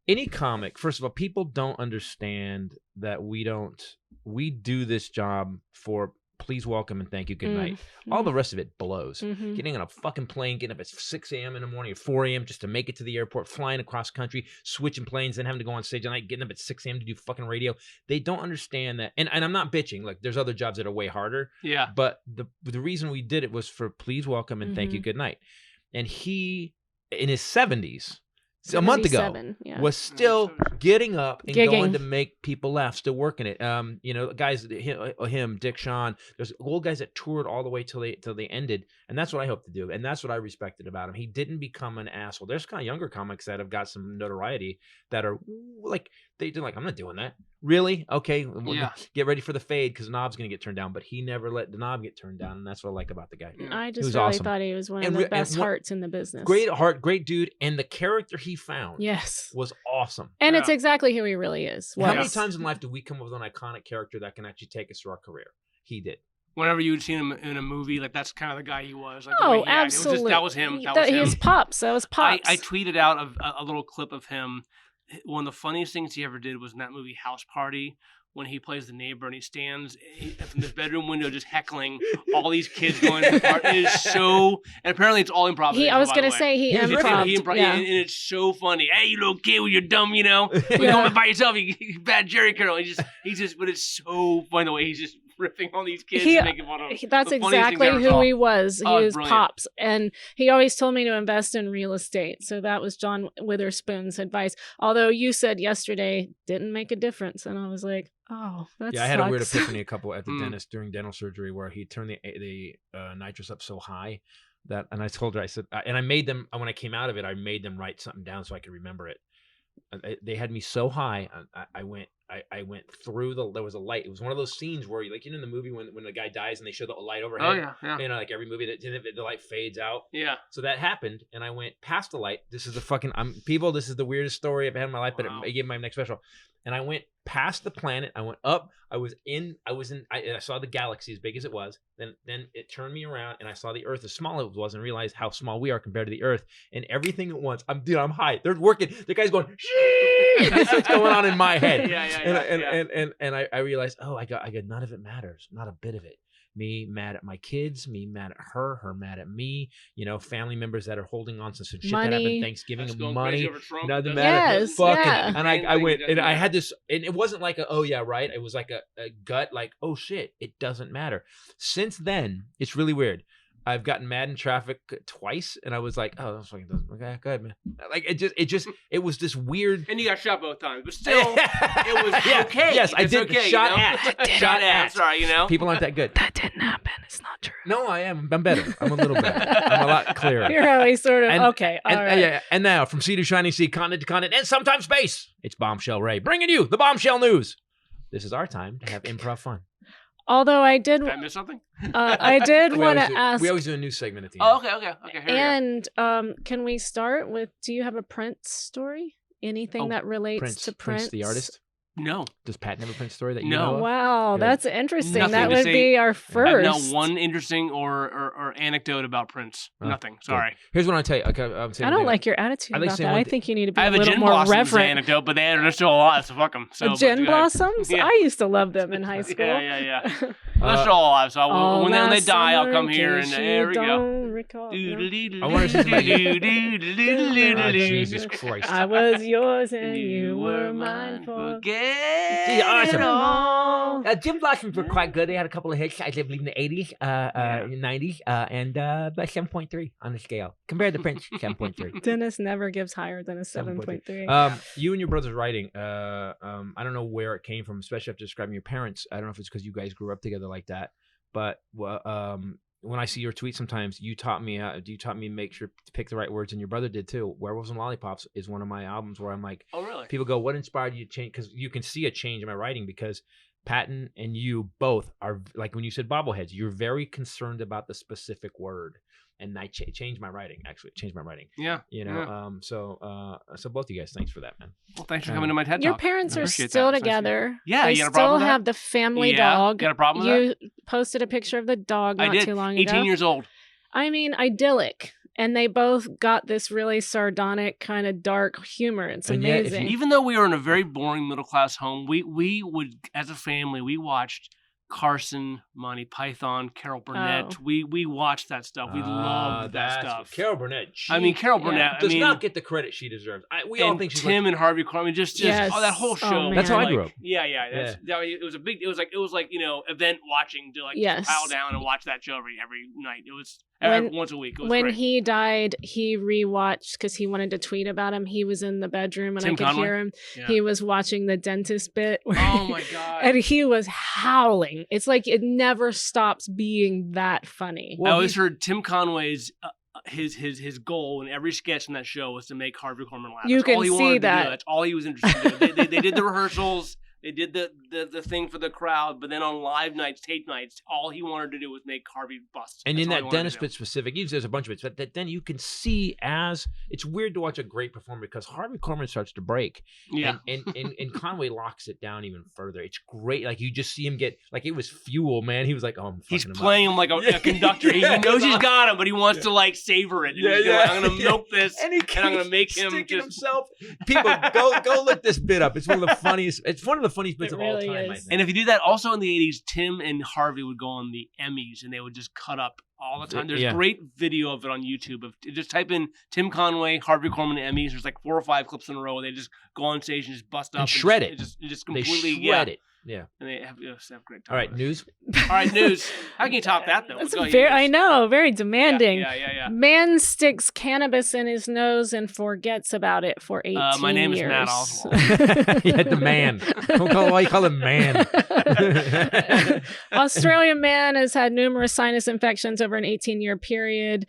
Any comic, first of all, people don't understand that we do this job for please, welcome, and thank you, good night. All the rest of it blows. Mhm. Getting on a fucking plane, getting up at 6 a.m. in the morning or 4 a.m. just to make it to the airport, flying across country, switching planes, then having to go on stage at night, getting up at 6 a.m. to do fucking radio. They don't understand that. And I'm not bitching. Like, there's other jobs that are way harder. Yeah. But the reason we did it was for please, welcome, and thank you, good night. And he, in his 70s, a month ago, 77, yeah. was still getting up and Gigging. going to make people laugh, still working it. Guys, him, Dick, Sean. There's old guys that toured all the way till they ended, and that's what I hope to do, and that's what I respected about him. He didn't become an asshole. There's kind of younger comics that have got some notoriety that are like they're like, I'm not doing that. Really? Okay, get ready for the fade because the knob's gonna get turned down. But he never let the knob get turned down, and that's what I like about the guy. I just really thought he was one of the best hearts in the business. Great heart, great dude, and the character he found was awesome. And it's exactly who he really is. How many times in life do we come up with an iconic character that can actually take us through our career? He did. Whenever you'd seen him in a movie, like that's kind of the guy he was. Like, absolutely. That was him. That was him. He was Pops. That was Pops. I tweeted out a little clip of him. One of the funniest things he ever did was in that movie House Party, when he plays the neighbor and he stands from the bedroom window just heckling all these kids going to the party. It is so, and apparently it's all improv. I was going to say he improv. And it's so funny. Hey, you little kid, you're dumb, you know. You're going by yourself, you bad Jerry Curl. He's just, but it's so funny the way he's just ripping on these kids and making fun of them. That's exactly who he was. He was brilliant. Pops. And he always told me to invest in real estate. So that was John Witherspoon's advice. Although you said yesterday didn't make a difference. And I was like, oh, that I had a weird sucks. epiphany at the dentist during dental surgery where he turned the nitrous up so high that, and I told her, I said, and I made them, when I came out of it, I made them write something down so I could remember it. They had me so high. I went through there was a light. It was one of those scenes where, like, in the movie when the guy dies and they show the light overhead. Oh yeah. Like every movie the light fades out. Yeah. So that happened, and I went past the light. This is the fucking people. This is the weirdest story I've had in my life, but it gave my next special. And I went past the planet. I went up. I saw the galaxy as big as it was. Then it turned me around, and I saw the Earth as small as it was, and realized how small we are compared to the Earth. And everything at once, I'm high. They're working. The guy's going, shee! That's what's going on in my head. And I realized, I got none of it matters. Not a bit of it. Me mad at my kids, me mad at her mad at me, family members that are holding on to some shit that happened Thanksgiving, money, nothing matter. And I went, and I had this, and it wasn't like a, oh yeah, right. It was like a gut, like, oh shit, it doesn't matter. Since then, it's really weird. I've gotten mad in traffic twice, and I was like, "Oh, that fucking doesn't. Okay, go ahead, man." Like it was this weird. And you got shot both times, but still, it was okay. Yes, I did. Okay, shot at. Shot at. Sorry, People aren't that good. That didn't happen. It's not true. No, I am. I'm better. I'm a little better. I'm a lot clearer. You're always sort of okay. All right. Yeah. And now, from sea to shining sea, continent to continent, and sometimes space, it's Bombshell Ray bringing you the Bombshell news. This is our time to have improv fun. Although I did. Did I miss something? I did want to ask. We always do a news segment at the end. Oh, okay. Here and can we start with? Do you have a Prince story? Anything that relates to Prince? Prince the artist? No. Does Pat have a Prince story that you know? know? Wow, that's interesting. Nothing that would be our first. I have not one interesting or anecdote about Prince. Nothing. Sorry. Good. Here's what I'll tell you. Okay, I don't like your attitude about that. I think you need to be a little gin more blossoms reverent. Anecdote, but they're still alive, so fuck them. So, gin blossoms? Yeah. I used to love them in high school. Yeah. They're still alive, so when they die, I'll come here and there we go. I want to say Jesus Christ. I was yours and you were mine. Awesome. Gin blossoms were quite good. They had a couple of hits, I believe, in the 80s, 90s, and but 7.3 on the scale. Compared to Prince, 7.3. Dennis never gives higher than a 7.3. You and your brother's writing, I don't know where it came from, especially after describing your parents. I don't know if it's because you guys grew up together like that, but when I see your tweets sometimes, you taught me make sure to pick the right words, and your brother did too. Werewolves and Lollipops is one of my albums where I'm like, oh really? People go, what inspired you to change? Because you can see a change in my writing because Patton and you both are, like when you said bobbleheads, you're very concerned about the specific word. And I changed my writing, actually. Yeah. So both of you guys, thanks for that, man. Well, thanks for coming to my TED Talk. Your parents are still together. Yeah, they you got a problem with that? still have the family dog. You got a problem with that? You posted a picture of the dog not too long ago. 18 years old. I mean, idyllic. And they both got this really sardonic, kind of dark humor. It's amazing. Even though we were in a very boring middle-class home, we would, as a family, we watched Carson, Monty Python, Carol Burnett. We watched that stuff. We loved that stuff. Carol Burnett. Carol Burnett does not get the credit she deserves. We all think she's Tim and Harvey Korman. Just that whole show. That's how I grew up. Yeah. It was like event watching to pile down and watch that show every night. It was Once a week. It was when great. he died, he rewatched because he wanted to tweet about him. He was in the bedroom and Tim I could Conway? hear him. Yeah. He was watching the dentist bit. Oh my God. And he was howling. It's like it never stops being that funny. I always heard Tim Conway's his goal in every sketch in that show was to make Harvey Korman laugh. You That's all can he see wanted to that. do. That's all he was interested in. They did the rehearsals. They did the thing for the crowd, but then on live nights, tape nights, all he wanted to do was make Harvey bust. And That's in all he that wanted dentist to do. bit specific, there's a bunch of bits, but then you can see as it's weird to watch a great performer because Harvey Korman starts to break. Yeah. And Conway locks it down even further. It's great. Like you just see him get like it was fuel, man. He was like, oh, I'm He's fucking him up. playing him like a conductor. He knows he's got him, but he wants to like savor it. And he's gonna, I'm gonna milk this, and I'm gonna make him sticking just. himself. People, go look this bit up. It's one of the funniest. It's one of the funniest bits It of all really time. I is. think. And if you do that, also in the 80s, Tim and Harvey would go on the Emmys and they would just cut up all the time. There's Yeah. great video of it on YouTube. Just type in Tim Conway, Harvey Korman Emmys. There's like 4 or 5 clips in a row where they just go on stage and just bust up And shred it. Just they completely shred it. Yeah. And they have great time. All right, with it. news. All right, news. How can you top that though? That's Go ahead, very, you I guys. know, very demanding. Yeah. Man sticks cannabis in his nose and forgets about it for 18 years. My name is Matt Oswalt. Yeah, the man. Why you call him man? Australian man has had numerous sinus infections over an 18-year period.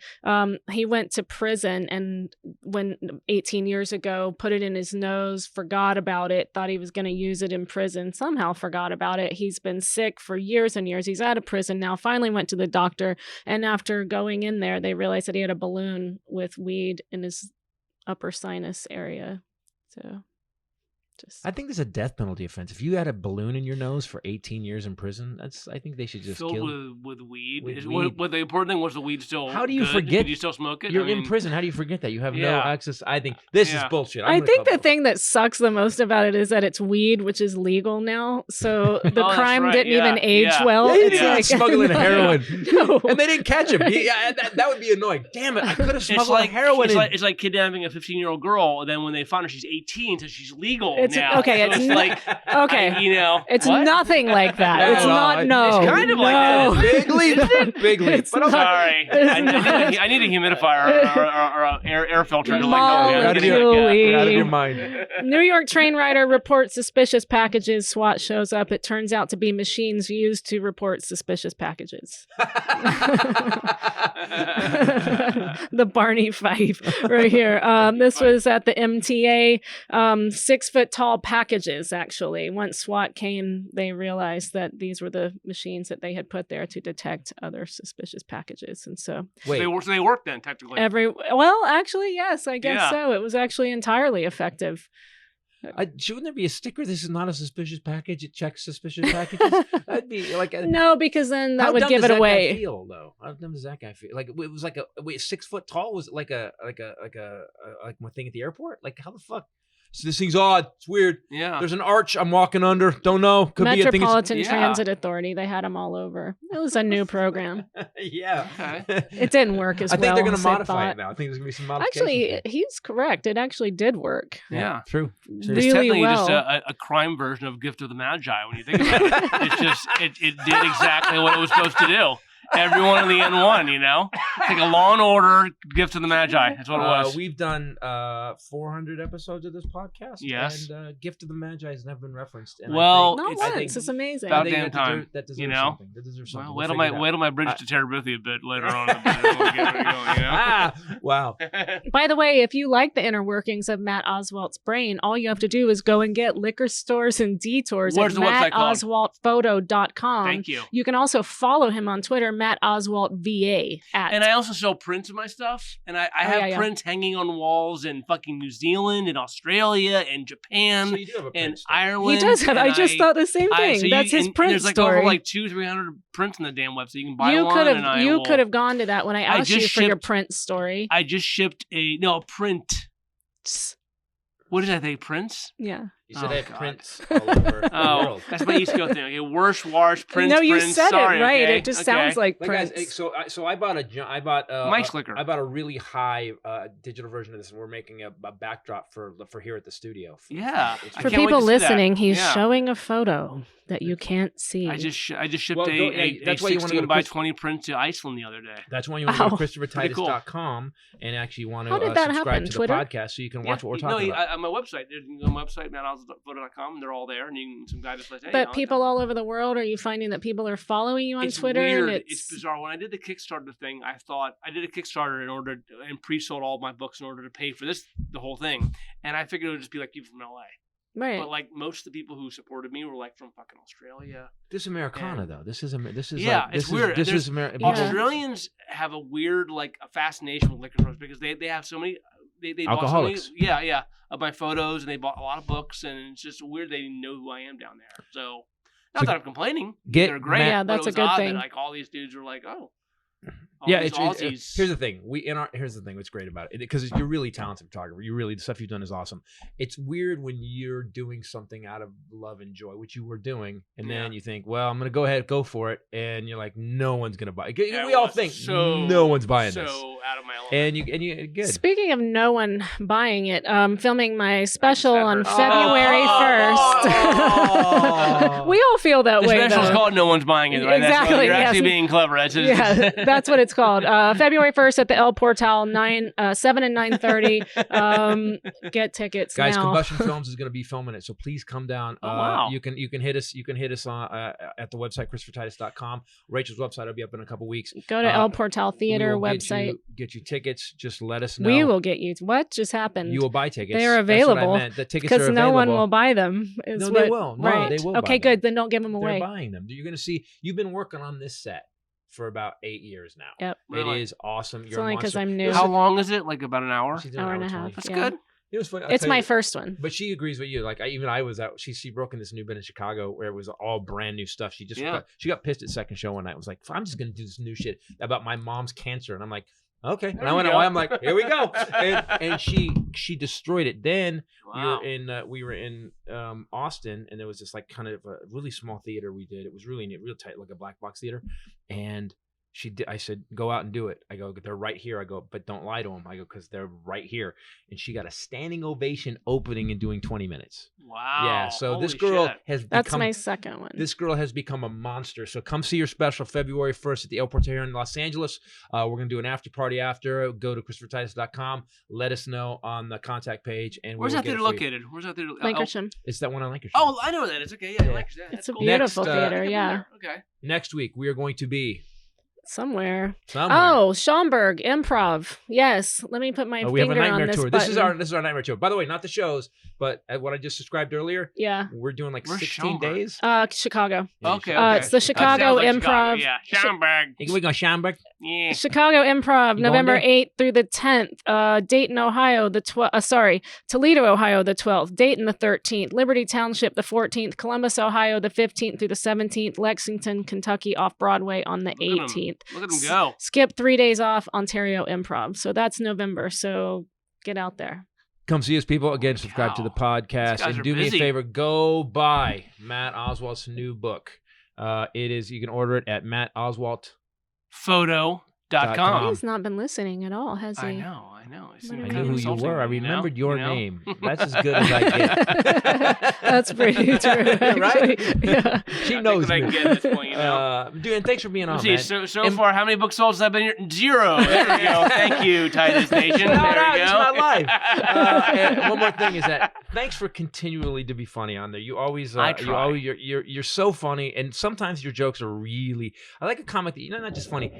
He went to prison and when 18 years ago, put it in his nose, forgot about it, thought he was going to use it in prison, somehow forgot about it. He's been sick for years and years. He's out of prison now, finally went to the doctor. And after going in there, they realized that he had a balloon with weed in his upper sinus area. So just I think there's a death penalty offense. If you had a balloon in your nose for 18 years in prison, I think they should just Filled kill. with weed. with Is- weed. What the important thing was the weed still. How do you good? forget- Could you still smoke it? You're I mean, in prison. How do you forget that? You have no Yeah. access. I think this is Yeah. bullshit. I think the thing that sucks the most about it is that it's weed, which is legal now. So the that's crime right, didn't yeah, even age yeah. well. Yeah, he It's didn't even like- smuggling heroin. No. And they didn't catch him. Yeah, that would be annoying. Damn it! I could have It's smuggled like heroin in. It's like kidnapping a 15-year-old girl, and then when they find her, she's 18, so she's legal It's- now. okay, So it's it's not- like Okay. you know, It's what? nothing like that. No, It's no, not. No, it's kind of like no. that, Big leap. Big leap. It's But I'm not- Sorry, I need a humidifier or a air filter to like help me. You're I'm out of getting your- like, You're out of your mind. New York train rider reports suspicious packages. SWAT shows up. It turns out to be machines used to report suspicious packages. The Barney Fife right here. This was at the MTA. 6 foot tall packages, actually. Once SWAT came, they realized that these were the machines that they had put there to detect other suspicious packages. And so Wait, So they work then technically. well, actually, yes, I guess Yeah. so. It was actually entirely effective. shouldn't there be a sticker? This is not a suspicious package. It checks suspicious packages. That'd be like a. No, because then that How would dumb give does it that guy away. feel though? How dumb does that guy feel? Like it was like wait, 6 foot tall was it like my thing at the airport? Like how the fuck? So this thing's odd. It's weird. Yeah. There's an arch I'm walking under. Don't know. Could be a thing. Metropolitan Yeah. Transit Authority. They had them all over. It was a new program. Yeah. Okay. It didn't work as I well. think they're going as to they modify thought. it now. I think there's going to be some modifications. Actually, he's correct. It actually did work. Yeah. True. It's Really technically well. just a crime version of Gift of the Magi when you think about it. It's just it did exactly what it was supposed to do. Everyone in the N1, you know? It's like a Law and Order Gift of the Magi. That's what it was. We've done 400 episodes of this podcast. Yes. And Gift of the Magi has never been referenced. And Well, Not it's- once. I think- It's amazing. About I think damn that time, That deserves you know? something. That deserves something. Well, We'll wait figure it till my bridge to Terabithia a bit later on. You know? out. Wow. By the way, if you like the inner workings of Matt Oswalt's brain, all you have to do is go and get Liquor Stores and Detours Where's at the website called? mattoswaltphoto.com. Thank you. You can also follow him on Twitter, Matt Oswalt VA. And I also sell prints of my stuff. And I have yeah. prints hanging on walls in fucking New Zealand and Australia and Japan So you do have a and print store. Ireland. He does have. and I just thought the same thing. so you- That's his and print there's like story. over like 200-300 prints on the damn website. You can buy you one. could and I have. You will- could have gone to that when I asked you just for your shipped- print story. I just shipped a print. What did I say? Prints? Yeah. You said Oh, I have God. prints all over the Oh, world. that's my East Coast thing. Okay, worse, Prince. No, you Prince. said Sorry, it right. okay? It just Okay. sounds like Like Prince. guys, so I bought Mike's liquor. I bought a really high digital version of this, and we're making a backdrop for here at the studio. Yeah. It's I For can't wait people to see that. listening, he's Yeah. showing a photo that you can't see. I just shipped Well, go- a that's why you wanna go 16 to by Chris- 20 print to Iceland the other day. That's when you want to go to Wow. ChristopherTitus.com and actually want How to did that subscribe happen? to Twitter? the podcast so you can watch what we're talking about. On my website. You can go on my website, mattoswalt.com. They're all there, and some guy just like, hey, But people all over the world, are you finding that people are following you on it's Twitter? Weird. And It's bizarre. When I did the Kickstarter thing, I thought I did a Kickstarter and pre-sold all my books in order to pay for the whole thing, and I figured it would just be like people from LA. right. But like most of the people who supported me were like from fucking Australia. This is Americana, though. This is Yeah, like, it's this weird. Is, this There's- is America. Yeah. Australians have a weird a fascination with liquor stores because they have so many they Alcoholics. bought so many, of my photos, and they bought a lot of books, and it's just weird they know who I am down there. So not So that I'm complaining. get They're great. Matt- Yeah, but it that's a was good odd thing. That, like all these dudes were like, oh. all Yeah, these it's Aussies. here's the thing. Here's the thing. What's great about it, because you're really talented photographer. The stuff you've done is awesome. It's weird when you're doing something out of love and joy, which you were doing, and then you think, well, I'm gonna go for it, and you're like, no one's gonna buy it. Yeah, We it all was think so, no one's buying so this, out of my element. and you good. Speaking of no one buying it, filming my special that on hurts. February 1st. We all feel that the way, special's though. called "No One's Buying It." Right? Exactly, You're yes. actually being clever. That's just, Yeah, that's what it's called. February 1st at the El Portal, 7 and 9:30. Get tickets Guys, now. Combustion Films is going to be filming it, so please come down. Oh, wow. You can hit us on at the website ChristopherTitus.com. Rachel's website will be up in a couple weeks. Go to El Portal Theater We will website. Get you tickets. Just let us know. We will get you. What just happened? You will buy tickets. They are That's what I available meant. The tickets are because available. no one will buy them. Is No, what, they will. No, right. they will buy Okay, them. good. Then don't give them They're away. buying them. You're going to see. You've been working on this set for about 8 years now. Yep. Really? It is awesome. It's You're only a because monster. I'm new. How long is it? Like about an hour? She's did Hour an and a hour half. 20. That's Yeah. good. It was fun. I'll It's tell my you, first one. But she agrees with you. Like I was out. She broke in this new bit in Chicago where it was all brand new stuff. She got pissed at second show one night. Was like, I'm just gonna do this new shit about my mom's cancer, and I'm like, okay. And There I you went go. away. I'm like, here we go. And she destroyed it. Then Wow. we were in Austin, and there was this like kind of a really small theater we did. It was really neat, real tight, like a black box theater, and. I said, go out and do it. I go, they're right here. I go, but don't lie to them. I go, because they're right here. And she got a standing ovation opening and doing 20 minutes. Wow. Yeah. So Holy this girl shit. has That's become my second one. this girl has become a monster. So come see your special February 1st at the El Portal here in Los Angeles. We're going to do an after party after. Go to ChristopherTitus.com. Let us know on the contact page. And Where's we'll that get it theater for you. located? Where's that theater? Lancashire. It's that one on Lancashire. Oh, I know where that is. Okay, yeah, Yeah. Lancashire. Yeah, It's that's a cool. beautiful Next, theater. I've been Yeah. there. Okay. Next week, we are going to be Somewhere. somewhere. Oh, Schaumburg Improv. Yes. Let me put my we have a finger on nightmare this tour. button. This is our nightmare tour. By the way, not the shows, but what I just described earlier. Yeah. We're doing like Where's 16 Schaumburg? days. Chicago. Yeah, Okay. It's the Chicago Sounds like Improv. Yeah. Schaumburg. We go Schaumburg. Yeah. Chicago Improv, You November going there? 8th through the 10th. Dayton, Ohio, the 12th. Toledo, Ohio, the 12th. Dayton, the 13th. Liberty Township, the 14th. Columbus, Ohio, the 15th through the 17th. Lexington, Kentucky, off Broadway on the Look at 'em. 18th. Look at them go. Skip 3 days off, Ontario Improv. So that's November. So get out there. Come see us, people. Again, Holy subscribe to the cow. podcast. These guys And are do me a busy. favor, go buy Matt Oswalt's new book. You can order it at mattoswalt.com. Photo.com. He's not been listening at all, has he? I know. It seemed I I kind knew of who you insulting, were. I you know? remembered your You know? name. That's as good as I get. That's pretty true, actually. Right? Yeah. She I knows think I me. can get at this point, you know. Dude, and thanks for being on, Let's see, man. so And- far, how many book sales have been here? 0. There we go. Thank you, Titus Nation. No, there no, we go. it's not live. And one more thing is that thanks for continually to be funny on there. You always, I try. you're so funny, and sometimes your jokes are really. I like a comic that not just funny.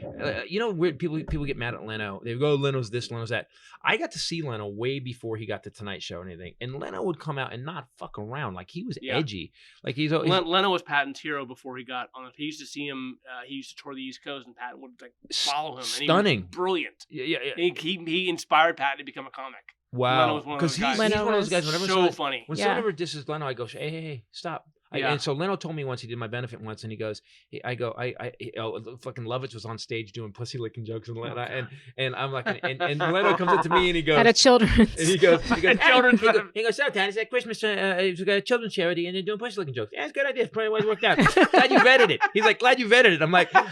Weird people get mad at Leno. They go, Leno's this, Leno's that. I got to see Leno way before he got the Tonight Show and anything, and Leno would come out and not fuck around. Like he was Yeah. edgy. Like he's Leno was Patton's hero before he got on. He used to see him. He used to tour the East Coast, and Patton would like follow him. And stunning. he was brilliant. yeah. He inspired Patton to become a comic. Leno Wow. was one of Because those he's guys. one of those guys. Whenever So someone, funny. when Yeah. someone ever disses Leno, I go, hey, stop. And so Leno told me once, he did my benefit once, and he goes, fucking Lovitz was on stage doing pussy licking jokes, and I'm like, and Leno comes up to me and he goes, at a children's. and he goes, he goes, so Titus, at Christmas, it's a children's charity, and they're doing pussy licking jokes. Yeah, it's a good idea. It's probably why it worked out. Glad you vetted it. He's like, glad you vetted it. I'm like, come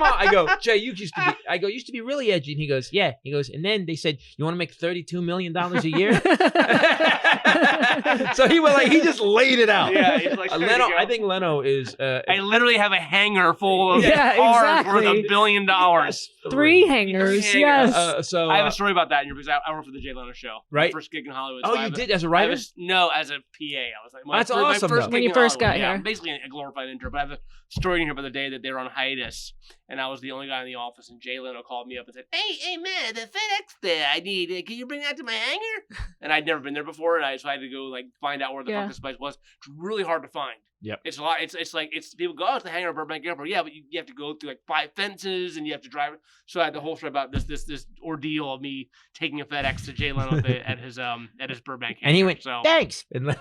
on. I go, Jay, you used to be really edgy. And he goes, yeah. He goes, and then they said, you want to make $32 million a year? So he just laid it out. Yeah, he's like, Leno, I think Leno is. I literally have a hangar full of Yeah, cars worth exactly. $1 billion. 3 hangers, yes. So I have a story about that because I worked for the Jay Leno show. Right. My first gig in Hollywood. Oh, you did as a writer? No, as a PA. I was like, That's my awesome, first though. gig When you in first Hollywood, got here. basically a glorified intro. But I have a story in here about the day that they were on hiatus, and I was the only guy in the office, and Jay Leno called me up and said, hey man, the FedEx there, I need, can you bring that to my hangar? And I'd never been there before, and so I had to go find out where the fuck this place was. It's really hard to find. Yep. It's a lot. It's people go, oh, it's the hangar of Burbank Airport. Yeah, but you have to go through 5 fences, and you have to drive. So I had the whole story about this ordeal of me taking a FedEx to Jay Leno at his Burbank hangar. And he went, so thanks. And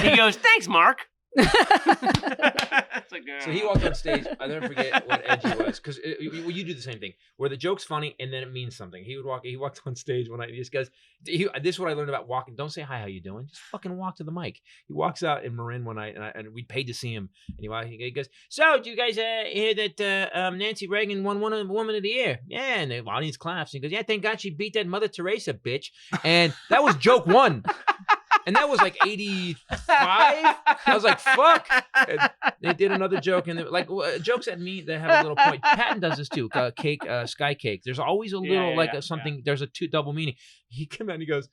he goes, thanks, Mark. It's like, so he walked on stage. I'll never forget what edgy was, because you do the same thing where the joke's funny and then it means something. He walked on stage when this is what I learned about walking. Don't say hi, how you doing? Just fucking walk to the mic. He walks out in Marin one night, and we paid to see him. And he goes, so do you guys hear that Nancy Reagan won Woman of the Year? Yeah, and the audience claps. And he goes, yeah, thank God she beat that Mother Teresa bitch. And that was joke 1. And that was 85. I was like, fuck. And they did another joke, and jokes at me that have a little point. Patton does this too. Sky cake. There's always a little something. Yeah. There's a double meaning. He came out and he goes.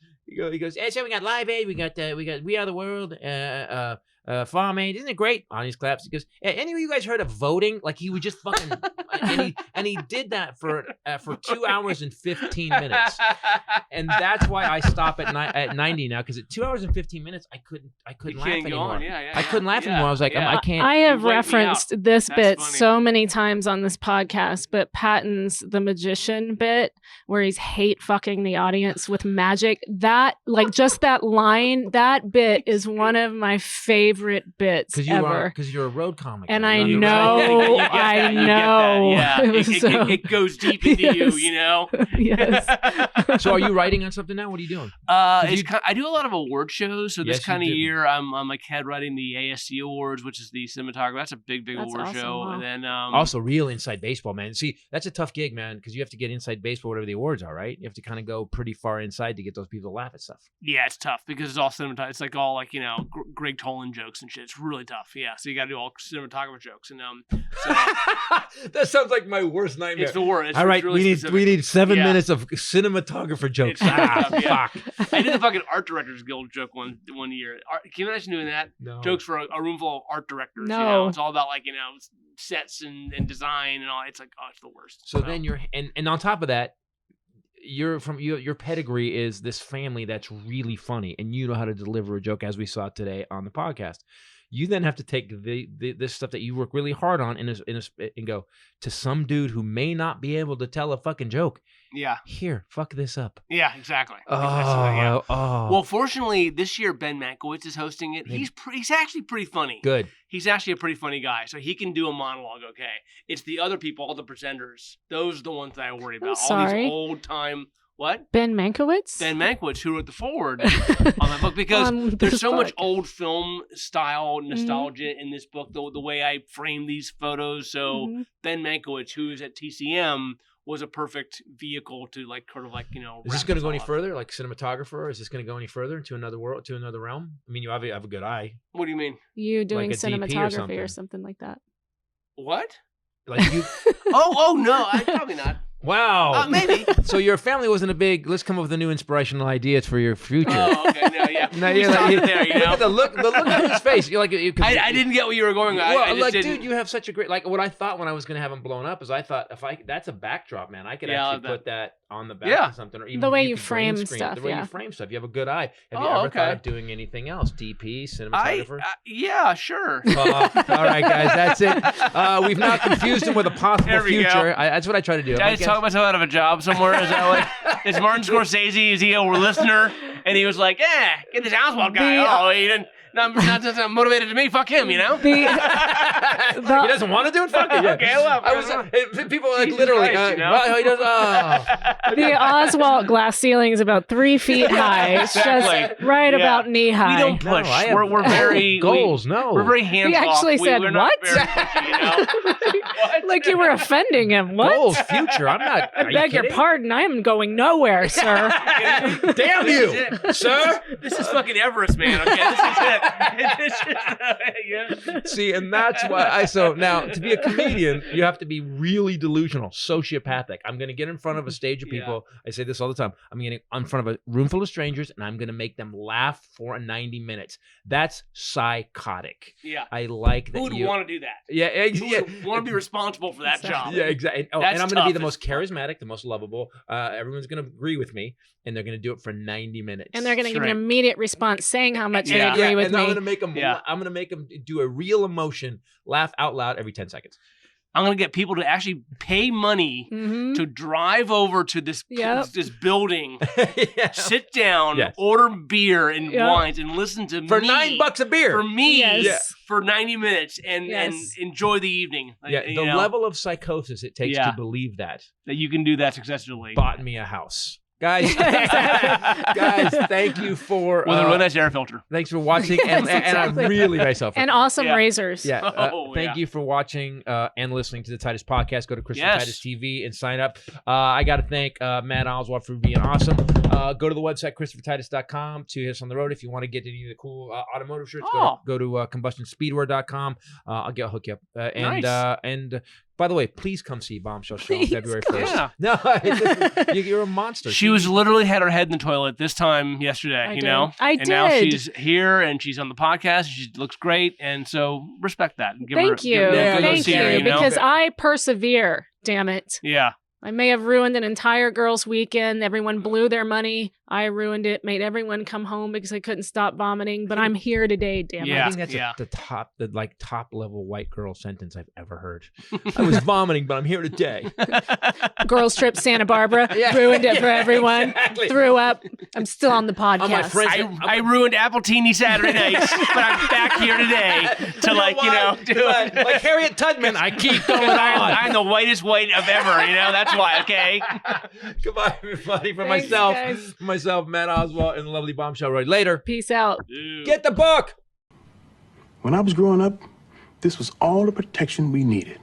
Hey, so we got Live Aid. We got We Are the World. Farm Aid. Isn't it great? Audience claps. He goes, any of you guys heard of voting? He would just fucking and he did that for 2 hours and 15 minutes. And that's why I stop at 90 now, because at 2 hours and 15 minutes I couldn't laugh anymore. I couldn't laugh anymore. I was like, I can't. I have referenced this bit so many times on this podcast, but Patton's The Magician bit where he's hate fucking the audience with magic, that just that line, that bit is one of my favorite bits ever. Because you're a road comic. And I know. Yeah. It goes deep into you, you know? Yes. So are you writing on something now? What are you doing? I do a lot of award shows. So this kind of year, I'm head writing the ASC Awards, which is the cinematography. That's a big award awesome, show. wow. And then also real inside baseball, man. See, that's a tough gig, man, because you have to get inside baseball, whatever the awards are, right? You have to kind of go pretty far inside to get those people to laugh at stuff. Yeah, it's tough because it's all cinematography. It's all Greg Tolan jokes and shit. It's really tough. Yeah, so you got to do all cinematographer jokes, and so that sounds like my worst nightmare. It's the worst. All right, really we need 7 minutes of cinematographer jokes. Tough, fuck. I did the fucking Art Directors Guild joke one year. Can you imagine doing that? No. Jokes for a room full of art directors. No. It's all about sets and design and all. It's it's the worst. So then you're and on top of that, you're from your pedigree is this family that's really funny, and you know how to deliver a joke, as we saw today on the podcast. You then have to take this stuff that you work really hard on and go to some dude who may not be able to tell a fucking joke. Yeah. Here, fuck this up. Yeah, exactly. Oh. Well, fortunately, this year Ben Mankiewicz is hosting it. He's actually pretty funny. Good. He's actually a pretty funny guy, so he can do a monologue. Okay. It's the other people, all the presenters. Those are the ones that I worry about. All these old time. What? Ben Mankiewicz? Ben Mankiewicz, who wrote the foreword on that book, because there's so much old film style nostalgia in this book, the way I frame these photos. So Ben Mankiewicz, who's at TCM, was a perfect vehicle to Is this going to go any further, like cinematographer? Is this going to go any further into another world, to another realm? I mean, you obviously have a good eye. What do you mean? You doing like cinematography or something like that? What? Like you? oh no, probably not. Wow. Maybe. So your family wasn't a big, let's come up with a new inspirational ideas for your future. Oh, okay. No, yeah. No, you're like, there, you know? The look on his face. You're like, I didn't get what you were going with. Well, dude, you have such a great, what I thought when I was going to have him blown up is I thought that's a backdrop, man. I could actually put that on the back of something. Or even the way you frame stuff. The way you frame stuff. You have a good eye. Have you ever thought of doing anything else? DP, cinematographer? Yeah, sure. All right, guys, that's it. We've now confused him with a possible future. That's what I try to do. Did I just talk myself out of a job somewhere? Is that is Martin Scorsese? Is he a listener? And he was like, get this Oswalt guy. not motivated to me. Fuck him, you know. He doesn't want to do it. Fuck it. Yeah. Okay, well, people like Jesus literally. Christ, you know? Well, he does. The Oswalt glass ceiling is about 3 feet high. It's Exactly. just right about knee high. We don't push. I have we're very goals. No, We're very hands off. He actually said, we're not "What?" very pushy, you know? What? Like you were offending him. What? goals. Future. I'm not. I beg your pardon. I am going nowhere, sir. Damn you, sir. This is fucking Everest, man. Okay, this is it. This is, yeah. See, and that's why so now to be a comedian, you have to be really delusional, sociopathic. I'm going to get in front of a stage of people. I say this all the time. I'm getting in front of a room full of strangers, and I'm going to make them laugh for 90 minutes. That's psychotic. Yeah. I like that. Who would want to do that? Yeah, Who would want to be responsible for that job? Yeah, exactly. Oh, That's and I'm going to be the tough most as fuck. charismatic, the most lovable. Everyone's going to agree with me, and they're going to do it for 90 minutes. And they're going to give Right. an immediate response saying how much Yeah. they agree with and I'm me. going to make them. Yeah. I'm going to make them do a real emotion, laugh out loud every 10 seconds. I'm gonna get people to actually pay money Mhm. to drive over to this this building, Yeah. sit down, Yes. order beer and Yep. wines, and listen to For me $9 a beer. for me Yes. for 90 minutes and Yes. enjoy the evening. Like, Yeah, you the know, level of psychosis it takes Yeah. to believe that. that you can do that successfully. Bought me a house. Guys, guys, thank you for With a really nice air filter. thanks for watching, Yes, and I exactly. really myself. And awesome Yeah. razors. Yeah, Oh, thank yeah. you for watching and listening to the Titus podcast. Go to Christopher Yes. Titus TV and sign up. I got to thank Matt Oswalt for being awesome. Go to the website ChristopherTitus.com to hit us on the road if you want to get any of the cool automotive shirts. Go to CombustionSpeedwear.com. I'll hook you up. And by the way, please come see Bombshell Show on Please February come. 1st. Yeah. No, you're a monster. She was literally had her head in the toilet this time yesterday, I you did. know? I and now did. she's here and she's on the podcast. She looks great. And so respect that. Give her, Thank you. give her a Yeah, good Thank see her, you. know? Because I persevere, damn it. Yeah. I may have ruined an entire girls' weekend. Everyone blew their money. I ruined it, made everyone come home because I couldn't stop vomiting. But I'm here today, damn Yeah. I think that's yeah. the top level white girl sentence I've ever heard. I was vomiting, but I'm here today. it. Girls trip Santa Barbara. Yeah. Ruined it for Yeah, everyone. exactly. Threw up. I'm still on the podcast. my friends- I ruined Appletini Saturday nights, but I'm back here today to like Harriet Tubman, I keep going on. I'm the whitest white of ever, you know? That's why, okay? Goodbye, everybody. For Thanks, guys. myself, Matt Oswalt, and the lovely Bombshell Roy. Later. Peace out. Get the book. When I was growing up, this was all the protection we needed.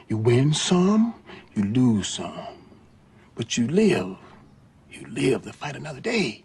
You win some, you lose some. But you live to fight another day.